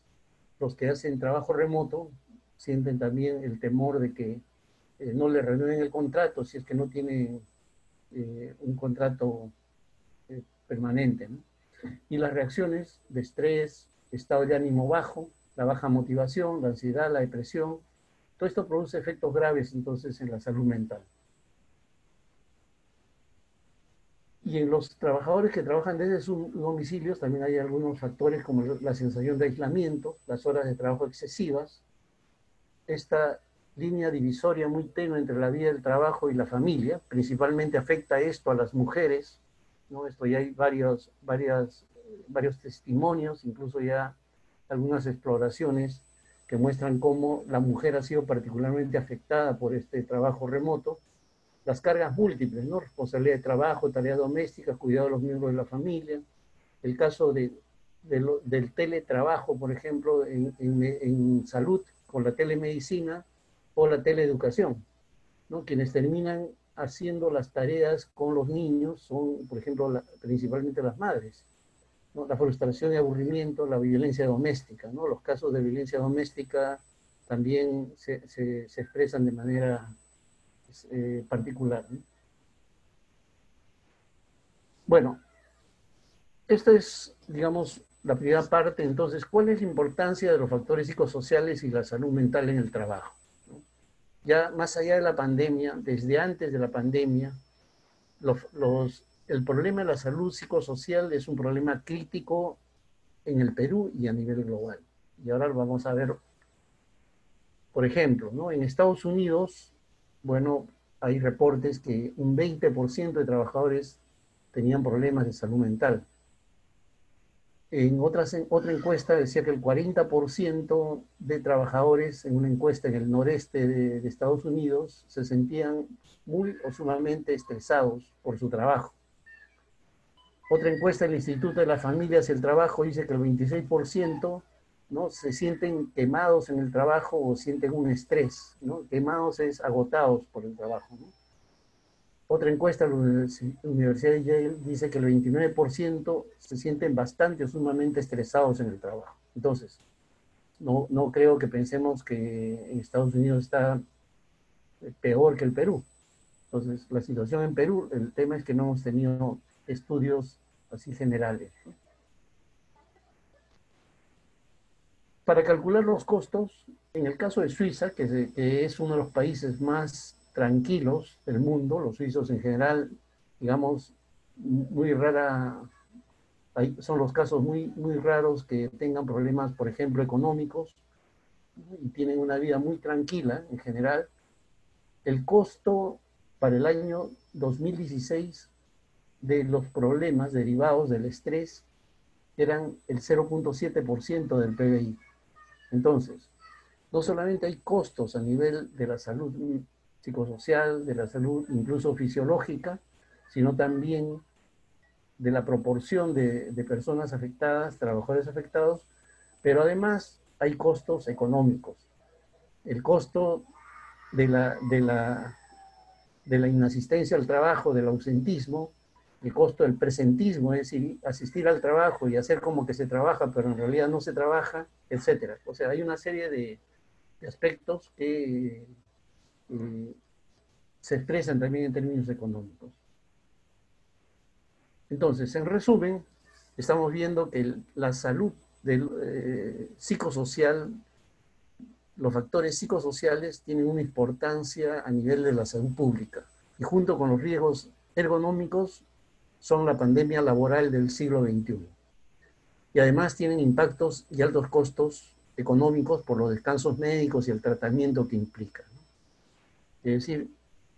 Speaker 4: Los que hacen trabajo remoto sienten también el temor de que no le renueven el contrato si es que no tienen un contrato permanente, ¿no? Y las reacciones de estrés, estado de ánimo bajo, la baja motivación, la ansiedad, la depresión, todo esto produce efectos graves entonces en la salud mental. Y en los trabajadores que trabajan desde sus domicilios también hay algunos factores como la sensación de aislamiento, las horas de trabajo excesivas, esta línea divisoria muy tenue entre la vida del trabajo y la familia, principalmente afecta esto a las mujeres, ¿no? Esto ya hay varios testimonios, incluso ya algunas exploraciones que muestran cómo la mujer ha sido particularmente afectada por este trabajo remoto, las cargas múltiples, ¿no? Responsabilidad de trabajo, tareas domésticas, cuidado de los miembros de la familia, el caso del teletrabajo, por ejemplo, en salud, con la telemedicina o la teleeducación, ¿no? Quienes terminan haciendo las tareas con los niños son, por ejemplo, principalmente las madres, ¿no? La frustración y aburrimiento, la violencia doméstica, ¿no? Los casos de violencia doméstica también se expresan de manera particular, ¿no? Bueno, esta es, digamos, la primera parte. Entonces, ¿cuál es la importancia de los factores psicosociales y la salud mental en el trabajo? ¿No? Ya más allá de la pandemia, desde antes de la pandemia, el problema de la salud psicosocial es un problema crítico en el Perú y a nivel global. Y ahora lo vamos a ver. Por ejemplo, ¿no? En Estados Unidos, bueno, hay reportes que un 20% de trabajadores tenían problemas de salud mental. En otra encuesta decía que el 40% de trabajadores en una encuesta en el noreste de Estados Unidos se sentían muy o sumamente estresados por su trabajo. Otra encuesta del Instituto de las Familias y el Trabajo dice que el 26%, ¿no? Se sienten quemados en el trabajo o sienten un estrés, ¿no? Quemados es agotados por el trabajo, ¿no? Otra encuesta de la Universidad de Yale dice que el 29% se sienten bastante o sumamente estresados en el trabajo. Entonces, no creo que pensemos que en Estados Unidos está peor que el Perú. Entonces, la situación en Perú, el tema es que no hemos tenido estudios así generales. Para calcular los costos, en el caso de Suiza, que es uno de los países más tranquilos del mundo, los suizos en general, digamos, muy rara, son los casos muy raros que tengan problemas, por ejemplo, económicos, y tienen una vida muy tranquila en general. El costo para el año 2016 de los problemas derivados del estrés eran el 0.7% del PBI. Entonces, no solamente hay costos a nivel de la salud psicosocial, de la salud incluso fisiológica, sino también de la proporción de personas afectadas, trabajadores afectados, pero además hay costos económicos. El costo de la inasistencia al trabajo, del ausentismo, el costo del presentismo, es decir, asistir al trabajo y hacer como que se trabaja, pero en realidad no se trabaja, etcétera. O sea, hay una serie de aspectos que se expresan también en términos económicos. Entonces, en resumen, estamos viendo que la salud psicosocial, los factores psicosociales tienen una importancia a nivel de la salud pública y junto con los riesgos ergonómicos son la pandemia laboral del siglo XXI. Y además tienen impactos y altos costos económicos por los descansos médicos y el tratamiento que implica, ¿no? Es decir,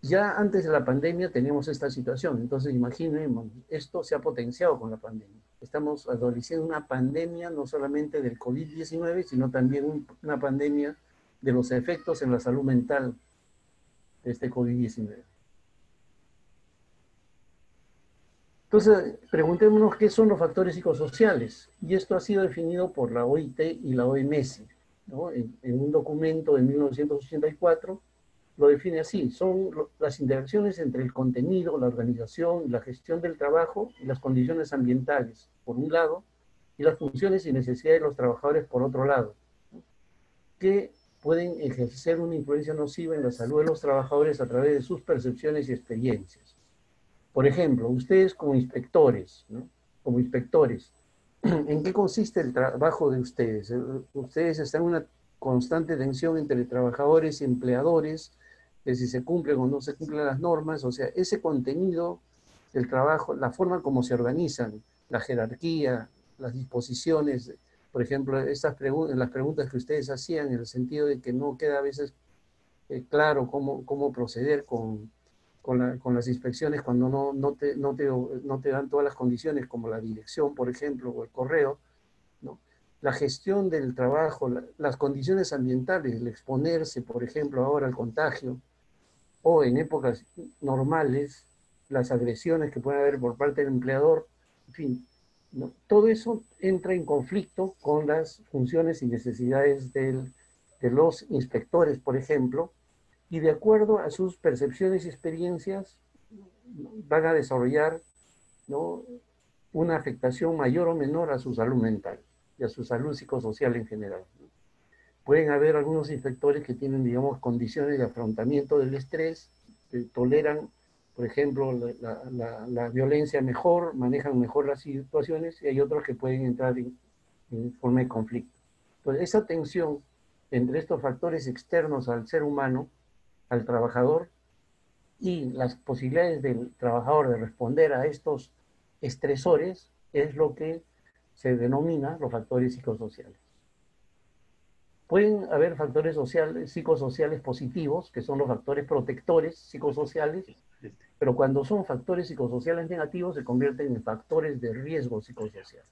Speaker 4: ya antes de la pandemia teníamos esta situación, entonces imaginemos, esto se ha potenciado con la pandemia. Estamos adoleciendo una pandemia no solamente del COVID-19, sino también una pandemia de los efectos en la salud mental de este COVID-19. Entonces, preguntémonos qué son los factores psicosociales. Y esto ha sido definido por la OIT y la OMS, ¿no? En un documento de 1984 lo define así: son las interacciones entre el contenido, la organización y la gestión del trabajo y las condiciones ambientales, por un lado, y las funciones y necesidades de los trabajadores, por otro lado, ¿no? Que pueden ejercer una influencia nociva en la salud de los trabajadores a través de sus percepciones y experiencias. Por ejemplo, ustedes como inspectores, ¿no? Como inspectores, ¿en qué consiste el trabajo de ustedes? Ustedes están en una constante tensión entre trabajadores y empleadores, de si se cumplen o no se cumplen las normas. O sea, ese contenido del trabajo, la forma como se organizan, la jerarquía, las disposiciones, por ejemplo, las preguntas que ustedes hacían, en el sentido de que no queda a veces claro cómo proceder con las inspecciones cuando no te dan todas las condiciones, como la dirección, por ejemplo, o el correo, ¿no? la gestión del trabajo, las condiciones ambientales, el exponerse, por ejemplo, ahora al contagio, o en épocas normales, las agresiones que puede haber por parte del empleador, en fin, ¿no? Todo eso entra en conflicto con las funciones y necesidades de los inspectores, por ejemplo, y de acuerdo a sus percepciones y experiencias, van a desarrollar, ¿no?, una afectación mayor o menor a su salud mental y a su salud psicosocial en general. Pueden haber algunos inspectores que tienen, digamos, condiciones de afrontamiento del estrés, que toleran, por ejemplo, la violencia mejor, manejan mejor las situaciones, y hay otros que pueden entrar en forma de conflicto. Entonces, esa tensión entre estos factores externos al ser humano, al trabajador, y las posibilidades del trabajador de responder a estos estresores es lo que se denomina los factores psicosociales. Pueden haber factores sociales, psicosociales positivos, que son los factores protectores psicosociales, pero cuando son factores psicosociales negativos se convierten en factores de riesgo psicosocial.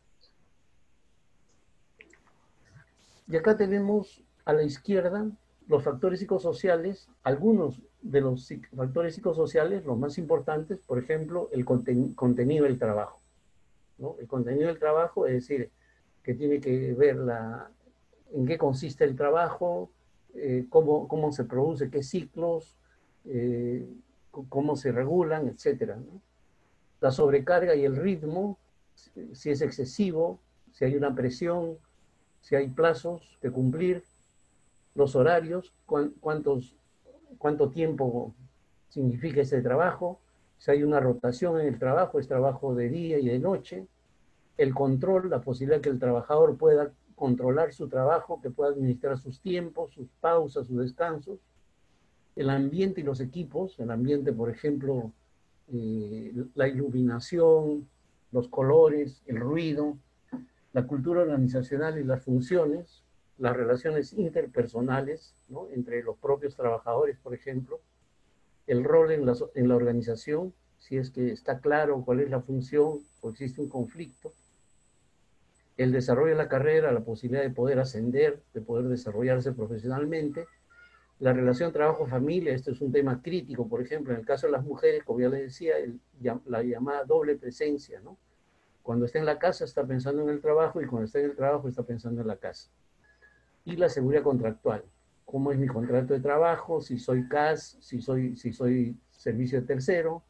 Speaker 4: Y acá tenemos a la izquierda los factores psicosociales, algunos de los factores psicosociales, los más importantes, por ejemplo, el contenido del trabajo, ¿no? El contenido del trabajo, es decir, que tiene que ver en qué consiste el trabajo, cómo se produce, qué ciclos, cómo se regulan, etc., ¿no? La sobrecarga y el ritmo, si es excesivo, si hay una presión, si hay plazos que cumplir, los horarios, cuánto tiempo significa ese trabajo, si hay una rotación en el trabajo, es trabajo de día y de noche, el control, la posibilidad que el trabajador pueda controlar su trabajo, que pueda administrar sus tiempos, sus pausas, sus descansos, el ambiente y los equipos, el ambiente, por ejemplo, la iluminación, los colores, el ruido, la cultura organizacional y las funciones, las relaciones interpersonales, ¿no?, entre los propios trabajadores, por ejemplo, el rol en la organización, si es que está claro cuál es la función o existe un conflicto, el desarrollo de la carrera, la posibilidad de poder ascender, de poder desarrollarse profesionalmente, la relación trabajo-familia, este es un tema crítico, por ejemplo, en el caso de las mujeres, como ya les decía, la llamada doble presencia, ¿no? Cuando está en la casa está pensando en el trabajo y cuando está en el trabajo está pensando en la casa. Y la seguridad contractual, cómo es mi contrato de trabajo, si soy CAS, si soy servicio de tercero,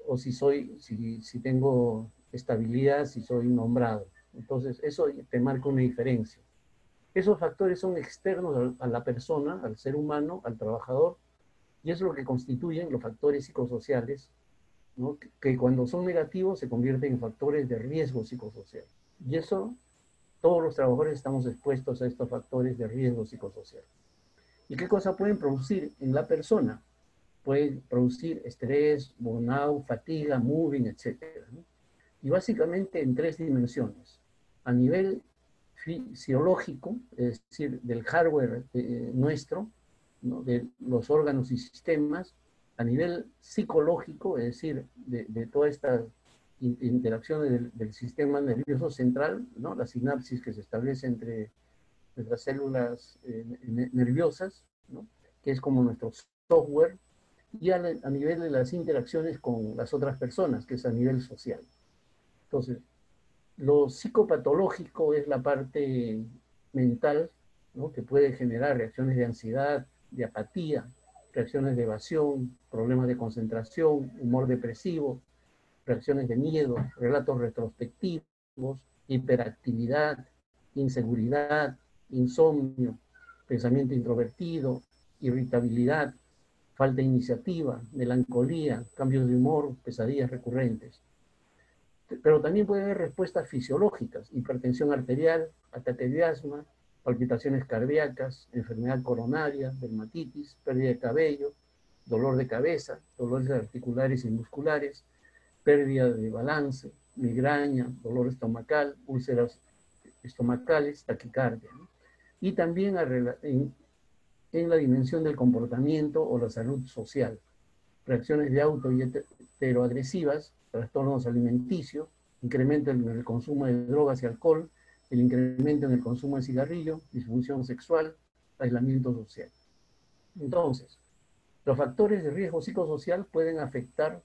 Speaker 4: o si tengo estabilidad, si soy nombrado. Entonces, eso te marca una diferencia. Esos factores son externos a la persona, al ser humano, al trabajador, y es lo que constituyen los factores psicosociales, ¿no?, que cuando son negativos se convierten en factores de riesgo psicosocial. Y eso, todos los trabajadores estamos expuestos a estos factores de riesgo psicosocial. ¿Y qué cosa pueden producir en la persona? Pueden producir estrés, burnout, fatiga, moving, etc., ¿no? Y básicamente en tres dimensiones. A nivel fisiológico, es decir, del hardware nuestro, ¿no?, de los órganos y sistemas, a nivel psicológico, es decir, de todas estas interacciones del sistema nervioso central, ¿no?, la sinapsis que se establece entre nuestras células nerviosas, ¿no?, que es como nuestro software, y a nivel de las interacciones con las otras personas, que es a nivel social. Entonces, lo psicopatológico es la parte mental, ¿no?, que puede generar reacciones de ansiedad, de apatía, reacciones de evasión, problemas de concentración, humor depresivo, reacciones de miedo, relatos retrospectivos, hiperactividad, inseguridad, insomnio, pensamiento introvertido, irritabilidad, falta de iniciativa, melancolía, cambios de humor, pesadillas recurrentes. Pero también puede haber respuestas fisiológicas: hipertensión arterial, ataque de asma, palpitaciones cardíacas, enfermedad coronaria, dermatitis, pérdida de cabello, dolor de cabeza, dolores articulares y musculares, pérdida de balance, migraña, dolor estomacal, úlceras estomacales, taquicardia, ¿no? Y también en la dimensión del comportamiento o la salud social, reacciones de auto y heteroagresivas, trastornos alimenticios, incremento en el consumo de drogas y alcohol, el incremento en el consumo de cigarrillo, disfunción sexual, aislamiento social. Entonces, los factores de riesgo psicosocial pueden afectar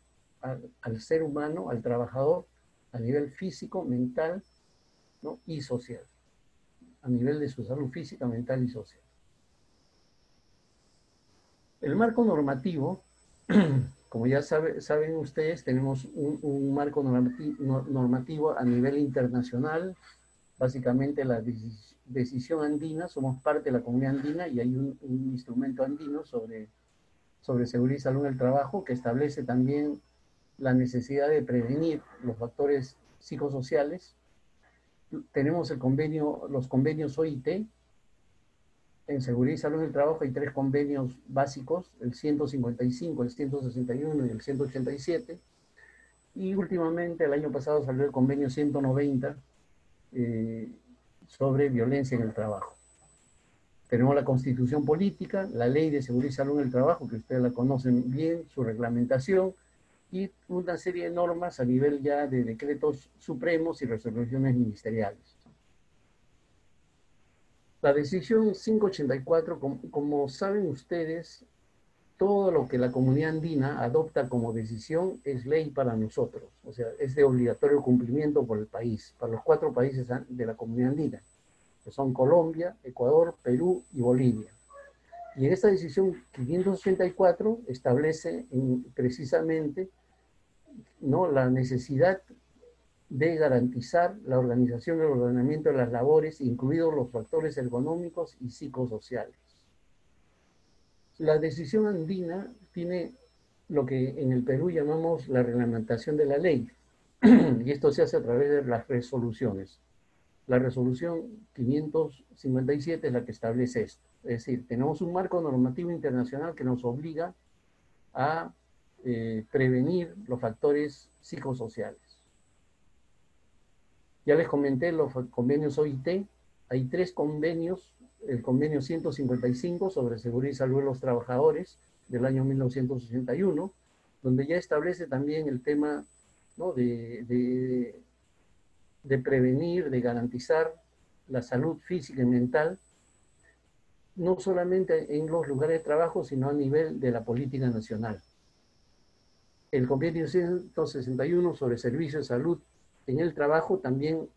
Speaker 4: al ser humano, al trabajador, a nivel físico, mental, ¿no? y social, a nivel de su salud física, mental y social. El marco normativo, como ya saben ustedes, tenemos un marco normativo a nivel internacional, básicamente la decisión andina, somos parte de la comunidad andina y hay un instrumento andino sobre seguridad y salud en el trabajo que establece también la necesidad de prevenir los factores psicosociales. Tenemos los convenios OIT. En seguridad y salud en el trabajo hay 3 convenios básicos, el 155, el 161 y el 187. Y últimamente, el año pasado, salió el convenio 190 sobre violencia en el trabajo. Tenemos la Constitución Política, la Ley de Seguridad y Salud en el Trabajo, que ustedes la conocen bien, su reglamentación, y una serie de normas a nivel ya de decretos supremos y resoluciones ministeriales. La decisión 584, como saben ustedes, todo lo que la comunidad andina adopta como decisión es ley para nosotros, o sea, es de obligatorio cumplimiento por el país, para los 4 países de la comunidad andina, que son Colombia, Ecuador, Perú y Bolivia. Y en esta decisión 584 establece precisamente, ¿no?, la necesidad de garantizar la organización y el ordenamiento de las labores, incluidos los factores ergonómicos y psicosociales. La decisión andina tiene lo que en el Perú llamamos la reglamentación de la ley, y esto se hace a través de las resoluciones. La resolución 557 es la que establece esto. Es decir, tenemos un marco normativo internacional que nos obliga a prevenir los factores psicosociales. Ya les comenté los convenios OIT. Hay 3 convenios. El convenio 155 sobre seguridad y salud de los trabajadores del año 1961, donde ya establece también el tema, ¿no?, de prevenir, de garantizar la salud física y mental, no solamente en los lugares de trabajo, sino a nivel de la política nacional. El convenio 161 sobre servicios de salud en el trabajo también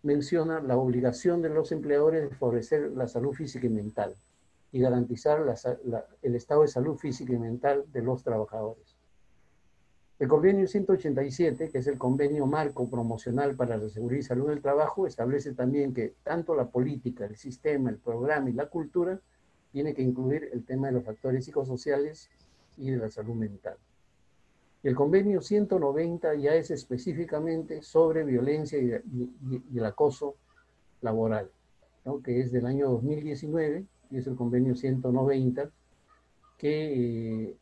Speaker 4: menciona la obligación de los empleadores de favorecer la salud física y mental y garantizar el estado de salud física y mental de los trabajadores. El convenio 187, que es el convenio marco promocional para la seguridad y salud del trabajo, establece también que tanto la política, el sistema, el programa y la cultura tiene que incluir el tema de los factores psicosociales y de la salud mental. Y el convenio 190 ya es específicamente sobre violencia y el acoso laboral, ¿no?, que es del año 2019, y es el convenio 190, que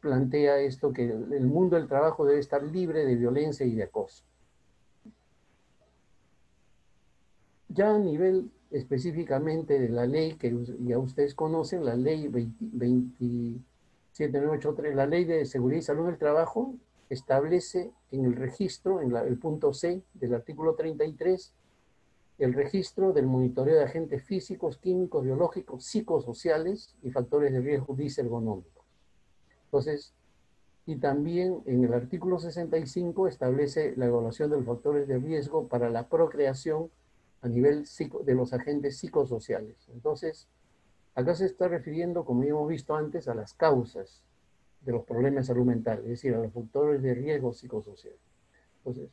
Speaker 4: plantea esto, que el mundo del trabajo debe estar libre de violencia y de acoso. Ya a nivel específicamente de la ley que ya ustedes conocen, la ley 27983, la ley de seguridad y salud del trabajo, establece en el registro, en el punto C del artículo 33, el registro del monitoreo de agentes físicos, químicos, biológicos, psicosociales y factores de riesgo disergonómicos. Entonces, y también en el artículo 65 establece la evaluación de los factores de riesgo para la procreación a nivel de los agentes psicosociales. Entonces, acá se está refiriendo, como ya hemos visto antes, a las causas de los problemas de salud mental, es decir, a los factores de riesgo psicosocial. Entonces,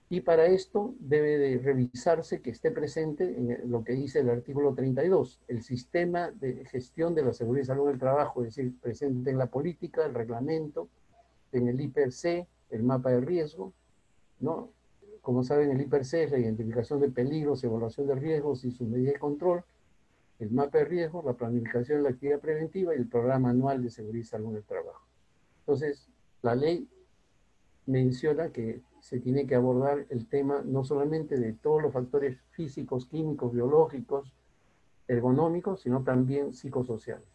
Speaker 4: y para esto debe de revisarse que esté presente en lo que dice el artículo 32, el sistema de gestión de la seguridad y salud del trabajo, es decir, presente en la política, el reglamento, en el IPRC, el mapa de riesgo, ¿no? Como saben, el IPRC es la identificación de peligros, evaluación de riesgos y sus medidas de control, el mapa de riesgos, la planificación de la actividad preventiva y el programa anual de seguridad y salud del trabajo. Entonces, la ley menciona que se tiene que abordar el tema no solamente de todos los factores físicos, químicos, biológicos, ergonómicos, sino también psicosociales.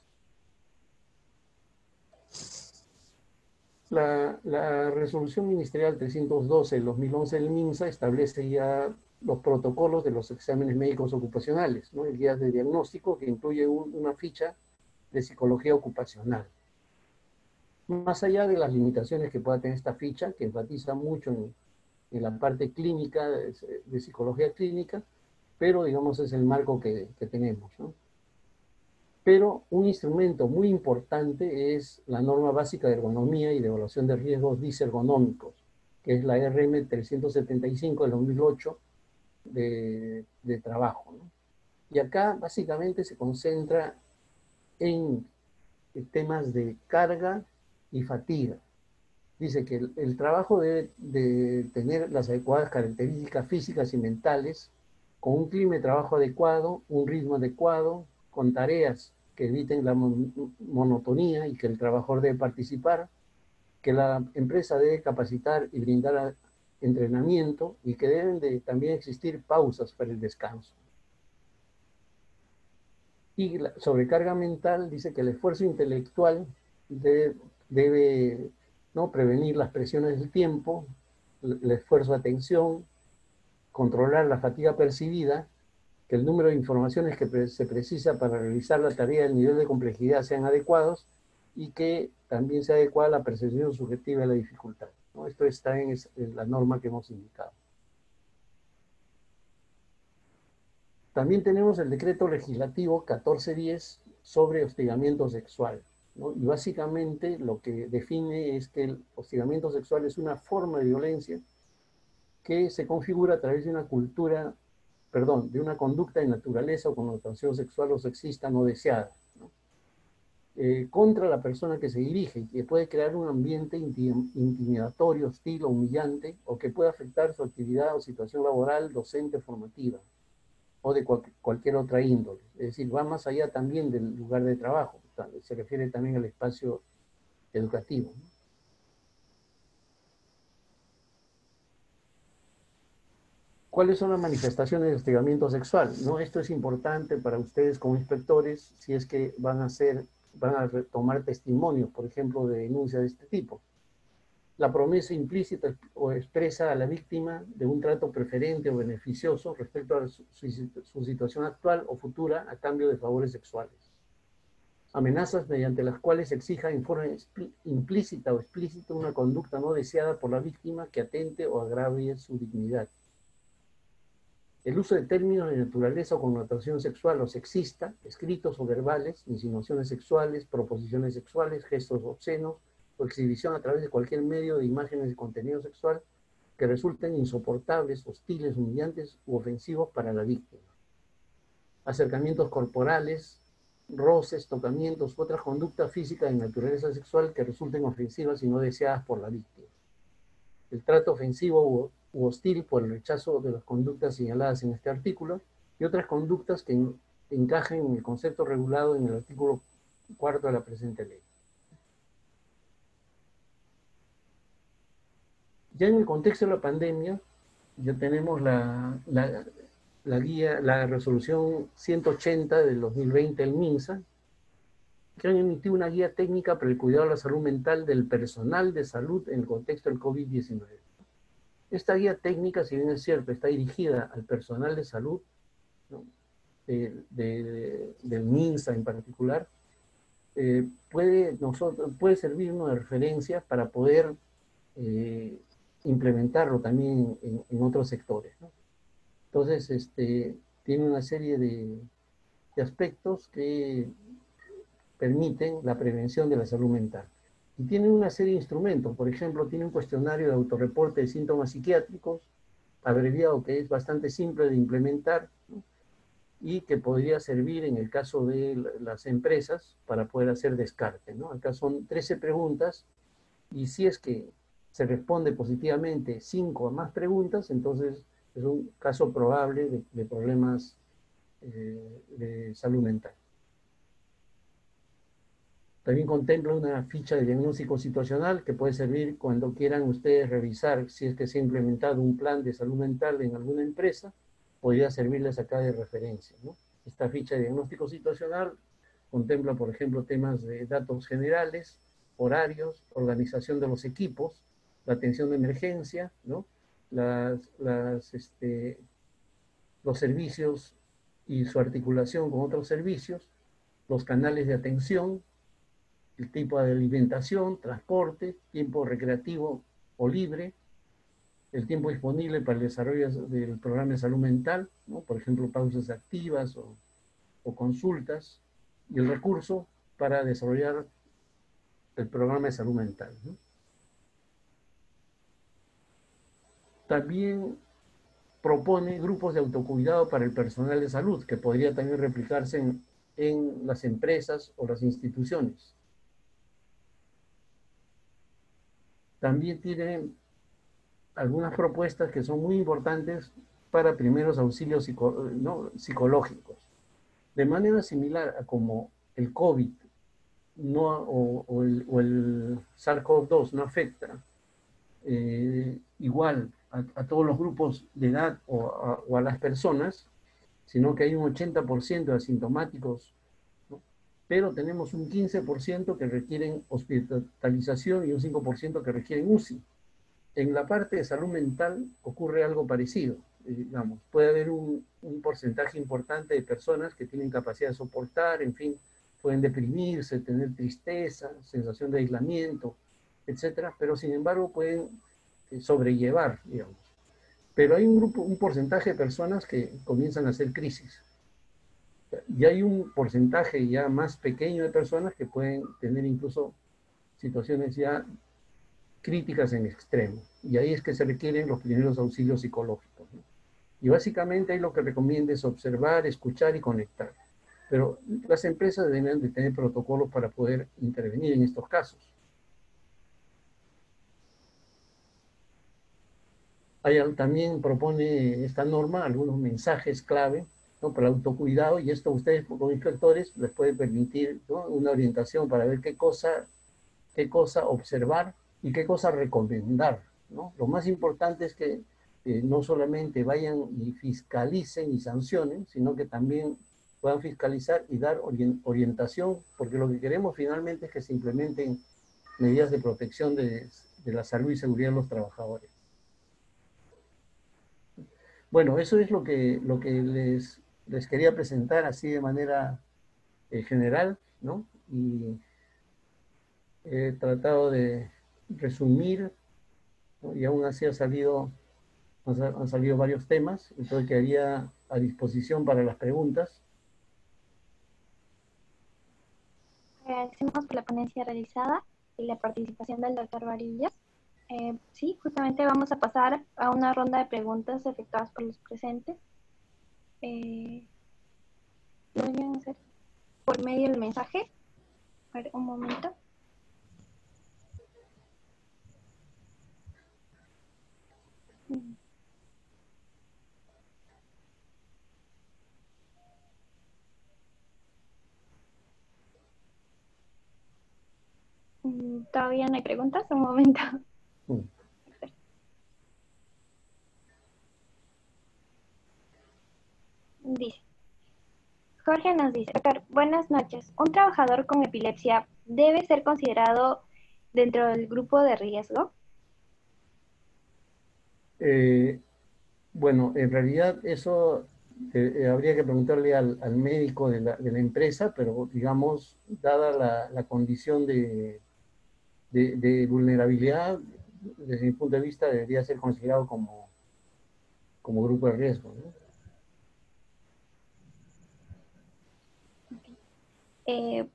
Speaker 4: La resolución ministerial 312 del 2011 del MINSA establece ya los protocolos de los exámenes médicos ocupacionales, ¿no? El guía de diagnóstico que incluye una ficha de psicología ocupacional. Más allá de las limitaciones que pueda tener esta ficha, que enfatiza mucho en la parte clínica, de psicología clínica, pero digamos es el marco que tenemos, ¿no? Pero un instrumento muy importante es la norma básica de ergonomía y de evaluación de riesgos disergonómicos, que es la RM 375 del 2008 de trabajo, ¿no? Y acá básicamente se concentra en temas de carga y fatiga. Dice que el trabajo debe de tener las adecuadas características físicas y mentales, con un clima de trabajo adecuado, un ritmo adecuado, con tareas que eviten la monotonía y que el trabajador debe participar, que la empresa debe capacitar y brindar entrenamiento y que deben de también existir pausas para el descanso. Y la sobrecarga mental dice que el esfuerzo intelectual debe ¿no? prevenir las presiones del tiempo, el esfuerzo de atención, controlar la fatiga percibida, que el número de informaciones que se precisa para realizar la tarea y el nivel de complejidad sean adecuados y que también sea adecuada la percepción subjetiva de la dificultad, ¿no? Esto está en la norma que hemos indicado. También tenemos el decreto legislativo 1410 sobre hostigamiento sexual, ¿no? Y básicamente lo que define es que el hostigamiento sexual es una forma de violencia que se configura a través de una cultura, perdón, de una conducta de naturaleza o connotación sexual o sexista no deseada, ¿no? Contra la persona que se dirige y que puede crear un ambiente intimidatorio, hostil o humillante, o que puede afectar su actividad o situación laboral, docente, formativa, o de cualquier otra índole. Es decir, va más allá también del lugar de trabajo, se refiere también al espacio educativo, ¿no? ¿Cuáles son las manifestaciones de hostigamiento sexual? ¿No? Esto es importante para ustedes como inspectores si es que van a tomar testimonios, por ejemplo, de denuncias de este tipo. La promesa implícita o expresa a la víctima de un trato preferente o beneficioso respecto a su situación actual o futura a cambio de favores sexuales. Amenazas mediante las cuales se exija en forma implícita o explícita una conducta no deseada por la víctima que atente o agrave su dignidad. El uso de términos de naturaleza o connotación sexual o sexista, escritos o verbales, insinuaciones sexuales, proposiciones sexuales, gestos obscenos o exhibición a través de cualquier medio de imágenes de contenido sexual que resulten insoportables, hostiles, humillantes u ofensivos para la víctima. Acercamientos corporales, roces, tocamientos u otras conductas físicas de naturaleza sexual que resulten ofensivas y no deseadas por la víctima. El trato ofensivo u hostil por el rechazo de las conductas señaladas en este artículo y otras conductas que encajen en el concepto regulado en el artículo 4 de la presente ley. Ya en el contexto de la pandemia, ya tenemos la guía, la resolución 180 del 2020 del MINSA, que han emitido una guía técnica para el cuidado de la salud mental del personal de salud en el contexto del COVID-19. Esta guía técnica, si bien es cierto, está dirigida al personal de salud, ¿no? Del MINSA en particular, puede servirnos de referencia para poder implementarlo también en otros sectores, ¿no? Entonces, tiene una serie de aspectos que permiten la prevención de la salud mental. Y tienen una serie de instrumentos, por ejemplo, tiene un cuestionario de autorreporte de síntomas psiquiátricos, abreviado, que es bastante simple de implementar, ¿no? Y que podría servir en el caso de las empresas para poder hacer descarte, ¿no? Acá son 13 preguntas y si es que se responde positivamente 5 o más preguntas, entonces es un caso probable de problemas de salud mental. También contempla una ficha de diagnóstico situacional que puede servir cuando quieran ustedes revisar si es que se ha implementado un plan de salud mental en alguna empresa, podría servirles acá de referencia, ¿no? Esta ficha de diagnóstico situacional contempla, por ejemplo, temas de datos generales, horarios, organización de los equipos, la atención de emergencia, ¿no? los servicios y su articulación con otros servicios, los canales de atención, el tipo de alimentación, transporte, tiempo recreativo o libre, el tiempo disponible para el desarrollo del programa de salud mental, ¿no? Por ejemplo, pausas activas o consultas, y el recurso para desarrollar el programa de salud mental, ¿no? También propone grupos de autocuidado para el personal de salud, que podría también replicarse en las empresas o las instituciones. También tiene algunas propuestas que son muy importantes para primeros auxilios psicológicos. De manera similar a como el COVID o el SARS-CoV-2 no afecta igual a todos los grupos de edad o a las personas, sino que hay un 80% de asintomáticos, ¿no? Pero tenemos un 15% que requieren hospitalización y un 5% que requieren UCI. En la parte de salud mental ocurre algo parecido. Digamos, puede haber un porcentaje importante de personas que tienen capacidad de soportar, en fin, pueden deprimirse, tener tristeza, sensación de aislamiento, etcétera, pero sin embargo pueden sobrellevar, digamos. Pero hay un porcentaje de personas que comienzan a hacer crisis. Y hay un porcentaje ya más pequeño de personas que pueden tener incluso situaciones ya críticas en extremo. Y ahí es que se requieren los primeros auxilios psicológicos, ¿no? Y básicamente ahí lo que recomienda es observar, escuchar y conectar. Pero las empresas deben de tener protocolos para poder intervenir en estos casos. También propone esta norma algunos mensajes clave, ¿no?, para el autocuidado, y esto ustedes como inspectores les puede permitir, ¿no?, una orientación para ver qué cosa observar y qué cosa recomendar, ¿no? Lo más importante es que no solamente vayan y fiscalicen y sancionen, sino que también puedan fiscalizar y dar orientación, porque lo que queremos finalmente es que se implementen medidas de protección de la salud y seguridad de los trabajadores. Bueno, eso es lo que les quería presentar así de manera general, ¿no? Y he tratado de resumir, ¿no? Y aún así han salido varios temas, entonces quedaría a disposición para las preguntas.
Speaker 1: Agradecemos por la ponencia realizada y la participación del doctor Varillas. Sí, justamente vamos a pasar a una ronda de preguntas efectuadas por los presentes. Lo voy a hacer por medio del mensaje. A ver, un momento. Todavía no hay preguntas, un momento. Dice, Jorge nos dice, doctor, buenas noches. ¿Un trabajador con epilepsia debe ser considerado dentro del grupo de riesgo?
Speaker 4: Bueno, en realidad eso habría que preguntarle al médico de la empresa, pero digamos, dada la condición de vulnerabilidad, desde mi punto de vista debería ser considerado como grupo de riesgo, ¿no?
Speaker 1: El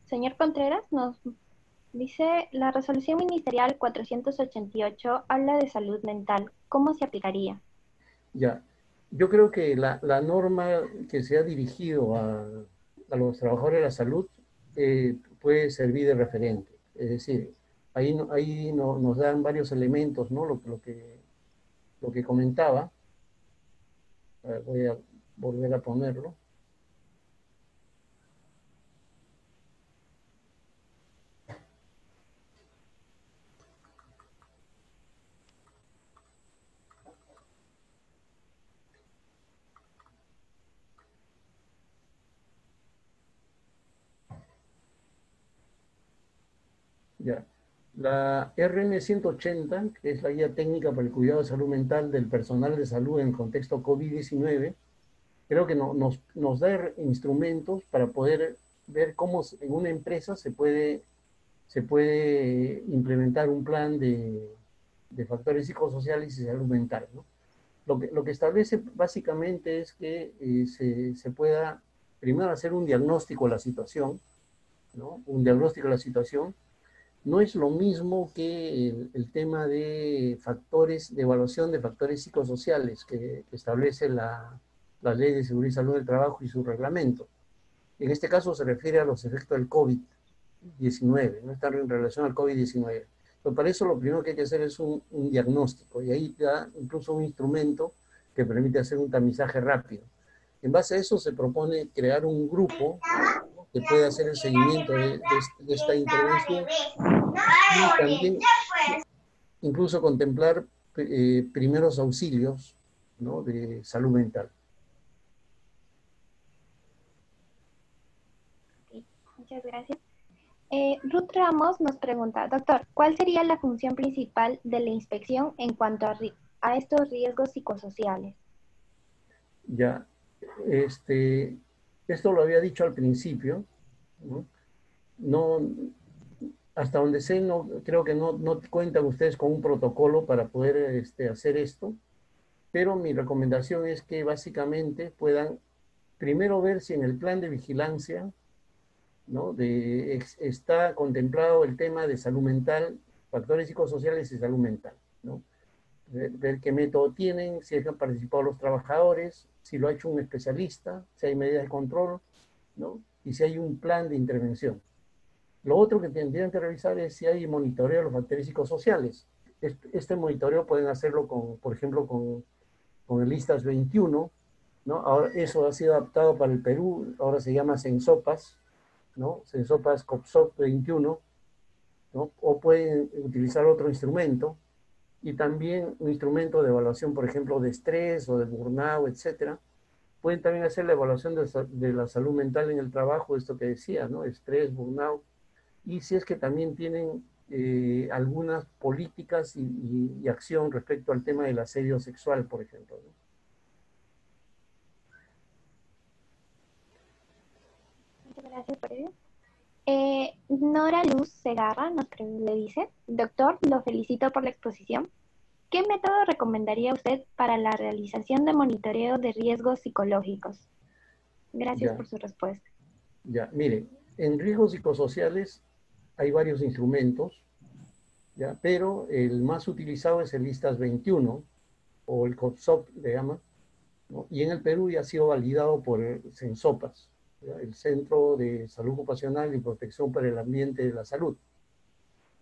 Speaker 1: señor Contreras nos dice, la resolución ministerial 488 habla de salud mental. ¿Cómo se aplicaría?
Speaker 4: Ya, yo creo que la norma que se ha dirigido a los trabajadores de la salud puede servir de referente. Es decir, ahí nos dan varios elementos, ¿no? Lo que comentaba. A ver, voy a volver a ponerlo. Ya. La RN 180, que es la guía técnica para el cuidado de salud mental del personal de salud en el contexto COVID-19, creo que nos da instrumentos para poder ver cómo en una empresa se puede implementar un plan de factores psicosociales y salud mental, ¿no? Lo que establece básicamente es que se pueda primero hacer un diagnóstico de la situación, ¿no? Un diagnóstico de la situación. No es lo mismo que el tema de factores, de evaluación de factores psicosociales que establece la Ley de Seguridad y Salud del Trabajo y su reglamento. En este caso se refiere a los efectos del COVID-19, no está en relación al COVID-19. Pero para eso lo primero que hay que hacer es un diagnóstico, y ahí da incluso un instrumento que permite hacer un tamizaje rápido. En base a eso se propone crear un grupo que pueda hacer el seguimiento de esta intervención y también incluso contemplar primeros auxilios, ¿no?, de salud mental.
Speaker 1: Ok, muchas gracias. Ruth Ramos nos pregunta, doctor, ¿cuál sería la función principal de la inspección en cuanto a estos riesgos psicosociales?
Speaker 4: Ya, esto lo había dicho al principio, ¿no? No, hasta donde sé, no, creo que no cuentan ustedes con un protocolo para poder hacer esto, pero mi recomendación es que básicamente puedan primero ver si en el plan de vigilancia, ¿no?, está contemplado el tema de salud mental, factores psicosociales y salud mental, ¿no? Ver qué método tienen, si han participado los trabajadores, si lo ha hecho un especialista, si hay medidas de control, ¿no?, y si hay un plan de intervención. Lo otro que tendrían que revisar es si hay monitoreo de los factores psicosociales. Este monitoreo pueden hacerlo, por ejemplo, con el Listas 21, ¿no? Ahora, eso ha sido adaptado para el Perú, ahora se llama Sensopas, ¿no? Sensopas COPSOP 21, ¿no? O pueden utilizar otro instrumento, y también un instrumento de evaluación, por ejemplo, de estrés o de burnout, etcétera. Pueden también hacer la evaluación de la salud mental en el trabajo, esto que decía, ¿no? Estrés, burnout, y si es que también tienen algunas políticas y acción respecto al tema del asedio sexual, por ejemplo, ¿no?
Speaker 1: Muchas gracias por ello. Nora Luz Segarra le dice, doctor, lo felicito por la exposición. ¿Qué método recomendaría usted para la realización de monitoreo de riesgos psicológicos? Gracias
Speaker 4: Ya,
Speaker 1: por su respuesta.
Speaker 4: ya, mire, en riesgos psicosociales hay varios instrumentos, ¿ya? Pero el más utilizado es el Listas 21, o el COPSOP, le llaman, ¿no? Y en el Perú ya ha sido validado por el Sensopas, ¿ya?, el Centro de Salud Ocupacional y Protección para el Ambiente de la Salud.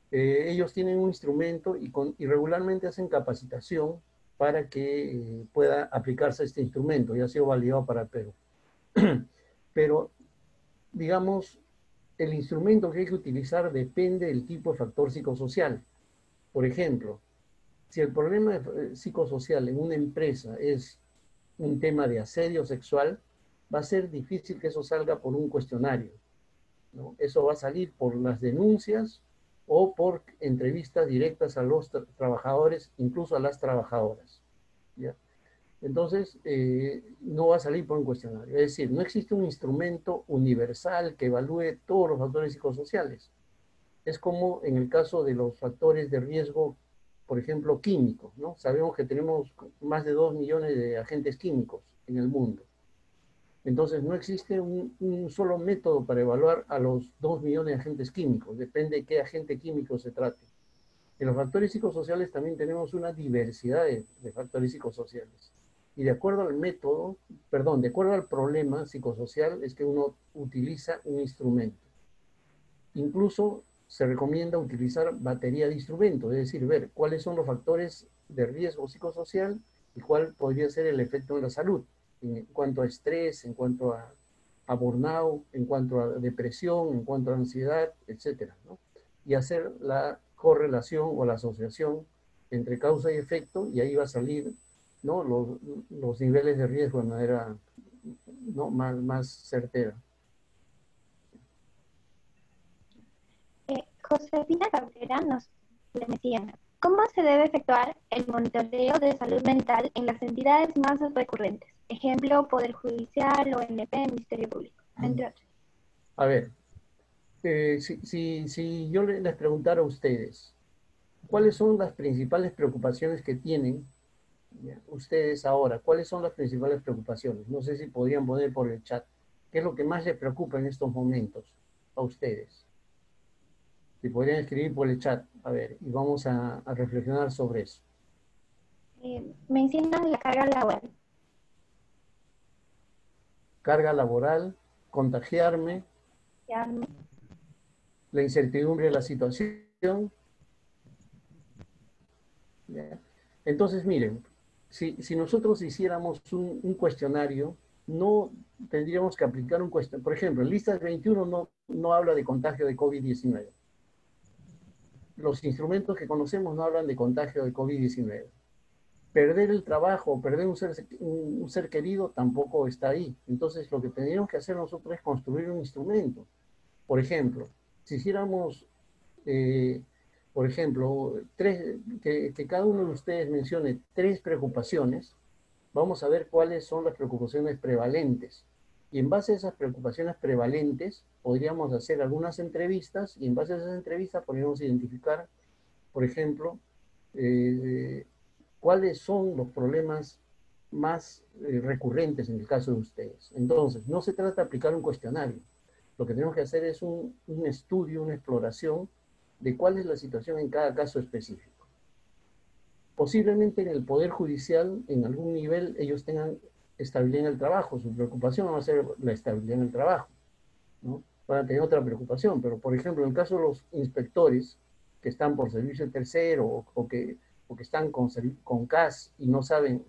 Speaker 4: Ellos tienen un instrumento y regularmente hacen capacitación para que pueda aplicarse este instrumento, ya ha sido validado para el Perú. Pero, digamos, el instrumento que hay que utilizar depende del tipo de factor psicosocial. Por ejemplo, si el problema psicosocial en una empresa es un tema de asedio sexual, va a ser difícil que eso salga por un cuestionario, ¿no? Eso va a salir por las denuncias o por entrevistas directas a los trabajadores, incluso a las trabajadoras, ¿ya? Entonces, no va a salir por un cuestionario. Es decir, no existe un instrumento universal que evalúe todos los factores psicosociales. Es como en el caso de los factores de riesgo, por ejemplo, químicos, ¿no? Sabemos que tenemos más de 2 millones de agentes químicos en el mundo. Entonces, no existe un solo método para evaluar a los 2 millones de agentes químicos. Depende de qué agente químico se trate. En los factores psicosociales también tenemos una diversidad de factores psicosociales. Y de acuerdo al método, perdón, de acuerdo al problema psicosocial, es que uno utiliza un instrumento. Incluso se recomienda utilizar batería de instrumentos, es decir, ver cuáles son los factores de riesgo psicosocial y cuál podría ser el efecto en la salud, en cuanto a estrés, en cuanto a burnout, en cuanto a depresión, en cuanto a ansiedad, etcétera, ¿no? Y hacer la correlación o la asociación entre causa y efecto, y ahí va a salir, ¿no?, los niveles de riesgo de manera, ¿no?, más certera.
Speaker 1: Josefina Cabrera nos menciona, ¿cómo se debe efectuar el monitoreo de salud mental en las entidades más recurrentes? Ejemplo, Poder Judicial, ONP, Ministerio Público, entre otros.
Speaker 4: A ver, si yo les preguntara a ustedes, ¿cuáles son las principales preocupaciones que tienen ustedes ahora? ¿Cuáles son las principales preocupaciones? No sé si podrían poner por el chat. ¿Qué es lo que más les preocupa en estos momentos a ustedes? Si podrían escribir por el chat, a ver, y vamos a reflexionar sobre eso.
Speaker 1: Mencionan la carga laboral.
Speaker 4: Carga laboral, contagiarme, la incertidumbre de la situación. ¿Ya? Entonces, miren, si nosotros hiciéramos un cuestionario, no tendríamos que aplicar un cuestionario. Por ejemplo, en Listas 21 no habla de contagio de COVID-19. Los instrumentos que conocemos no hablan de contagio de COVID-19. Perder el trabajo, perder un ser querido tampoco está ahí. Entonces, lo que tendríamos que hacer nosotros es construir un instrumento. Por ejemplo, si hiciéramos, por ejemplo, que cada uno de ustedes mencione 3 preocupaciones, vamos a ver cuáles son las preocupaciones prevalentes. Y en base a esas preocupaciones prevalentes, podríamos hacer algunas entrevistas y en base a esas entrevistas podríamos identificar, por ejemplo, cuáles son los problemas más recurrentes en el caso de ustedes. Entonces, no se trata de aplicar un cuestionario. Lo que tenemos que hacer es un estudio, una exploración de cuál es la situación en cada caso específico. Posiblemente en el Poder Judicial, en algún nivel, ellos tengan estabilidad en el trabajo. Su preocupación va a ser la estabilidad en el trabajo, ¿no? Van a tener otra preocupación, pero por ejemplo, en el caso de los inspectores que están por servicio tercero o que están con CAS y no saben,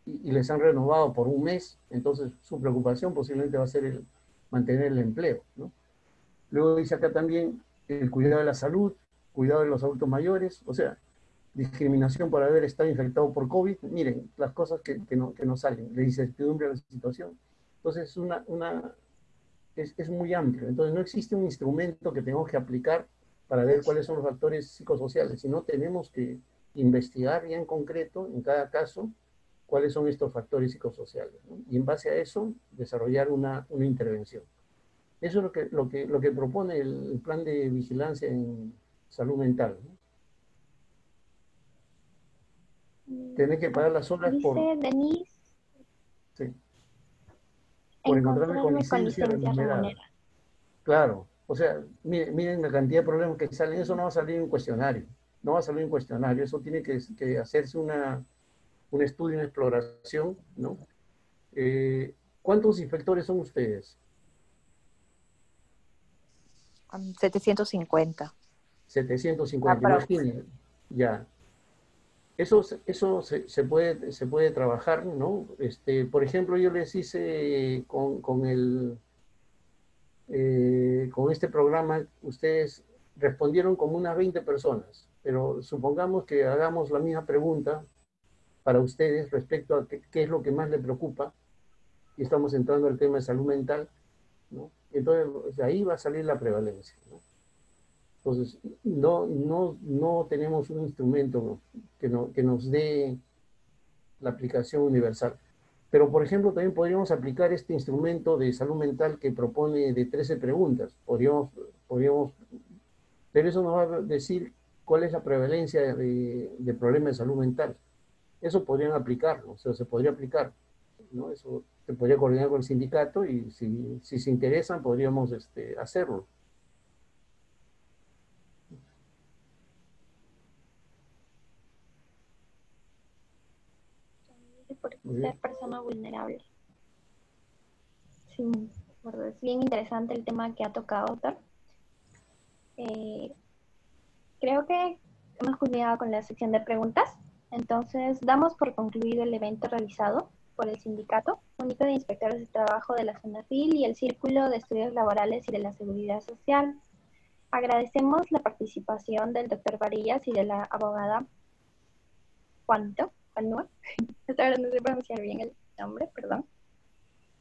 Speaker 4: y les han renovado por un mes, entonces su preocupación posiblemente va a ser mantener el empleo, ¿no? Luego dice acá también el cuidado de la salud, cuidado de los adultos mayores, o sea, discriminación por haber estado infectado por COVID. Miren, las cosas que no salen, la incertidumbre de la situación. Entonces, es muy amplio. Entonces, no existe un instrumento que tengamos que aplicar para ver cuáles son los factores psicosociales, sino tenemos que investigar ya en concreto, en cada caso, cuáles son estos factores psicosociales, ¿no? Y en base a eso, desarrollar una intervención. Eso es lo que propone el plan de vigilancia en salud mental, ¿no? Tener que pagar las horas
Speaker 1: Dice Denise,
Speaker 4: sí, por encontrarme con
Speaker 1: encontrarme con
Speaker 4: licencia
Speaker 1: licencia
Speaker 4: remunerada.
Speaker 1: remunerada.
Speaker 4: Claro, o sea, miren la cantidad de problemas que salen. Eso no va a salir en un cuestionario. No va a salir en un cuestionario. Eso tiene que hacerse un estudio, una exploración, ¿no? ¿Cuántos inspectores son ustedes?
Speaker 3: 750.
Speaker 4: 750, imagínense. Ya. Eso se puede trabajar, ¿no? Por ejemplo, yo les hice con este programa, ustedes respondieron como unas 20 personas, pero supongamos que hagamos la misma pregunta para ustedes respecto a qué es lo que más les preocupa, y estamos entrando al tema de salud mental, ¿no? Entonces, de ahí va a salir la prevalencia, ¿no? Entonces, no tenemos un instrumento que nos dé la aplicación universal. Pero, por ejemplo, también podríamos aplicar este instrumento de salud mental que propone de 13 preguntas. Pero eso nos va a decir cuál es la prevalencia de problemas de salud mental. Eso podrían aplicarlo, o sea, se podría aplicar, ¿no? Eso se podría coordinar con el sindicato y si se interesan podríamos hacerlo.
Speaker 1: Por ser persona vulnerable. Sí, bueno, es bien interesante el tema que ha tocado, doctor. Creo que hemos culminado con la sección de preguntas. Entonces, damos por concluido el evento realizado por el Sindicato Único de Inspectores de Trabajo de la Sonafil y el Círculo de Estudios Laborales y de la Seguridad Social. Agradecemos la participación del doctor Varillas y de la abogada Juanua. Hasta ahora no sé pronunciar bien el nombre, perdón.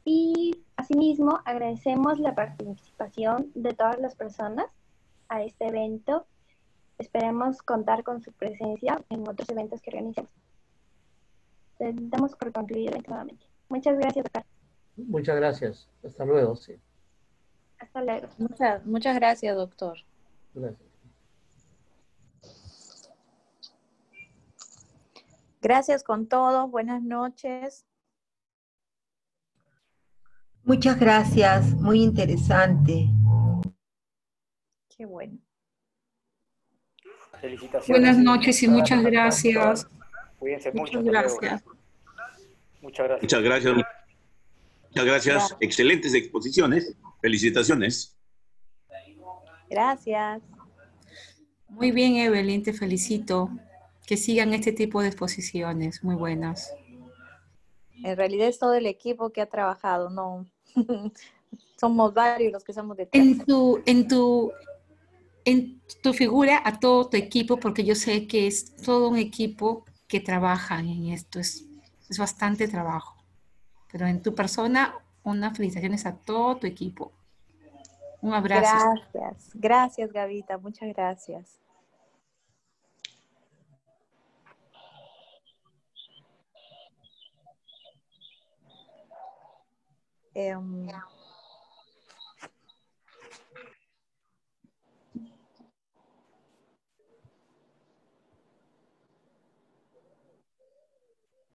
Speaker 1: Y asimismo agradecemos la participación de todas las personas a este evento. Esperemos contar con su presencia en otros eventos que organicemos. Damos por concluido el evento nuevamente. Muchas gracias, doctor.
Speaker 4: Muchas gracias. Hasta luego, sí.
Speaker 1: Hasta luego.
Speaker 3: Muchas gracias, doctor.
Speaker 4: Gracias.
Speaker 3: Gracias con todos. Buenas noches.
Speaker 5: Muchas gracias, muy interesante.
Speaker 3: Qué bueno.
Speaker 6: Felicitaciones.
Speaker 7: Buenas noches y muchas gracias.
Speaker 6: Cuídense mucho.
Speaker 7: Muchas gracias.
Speaker 6: Muchas gracias.
Speaker 8: Muchas gracias. Muchas gracias. Excelentes exposiciones. Felicitaciones.
Speaker 3: Gracias.
Speaker 7: Muy bien, Evelyn, te felicito. Que sigan este tipo de exposiciones, muy buenas.
Speaker 3: En realidad es todo el equipo que ha trabajado, no. Somos varios los que somos detrás.
Speaker 7: En tu figura a todo tu equipo, porque yo sé que es todo un equipo que trabaja en esto, es bastante trabajo. Pero en tu persona, unas felicitaciones a todo tu equipo. Un abrazo.
Speaker 3: Gracias. Gracias, Gavita. Muchas gracias.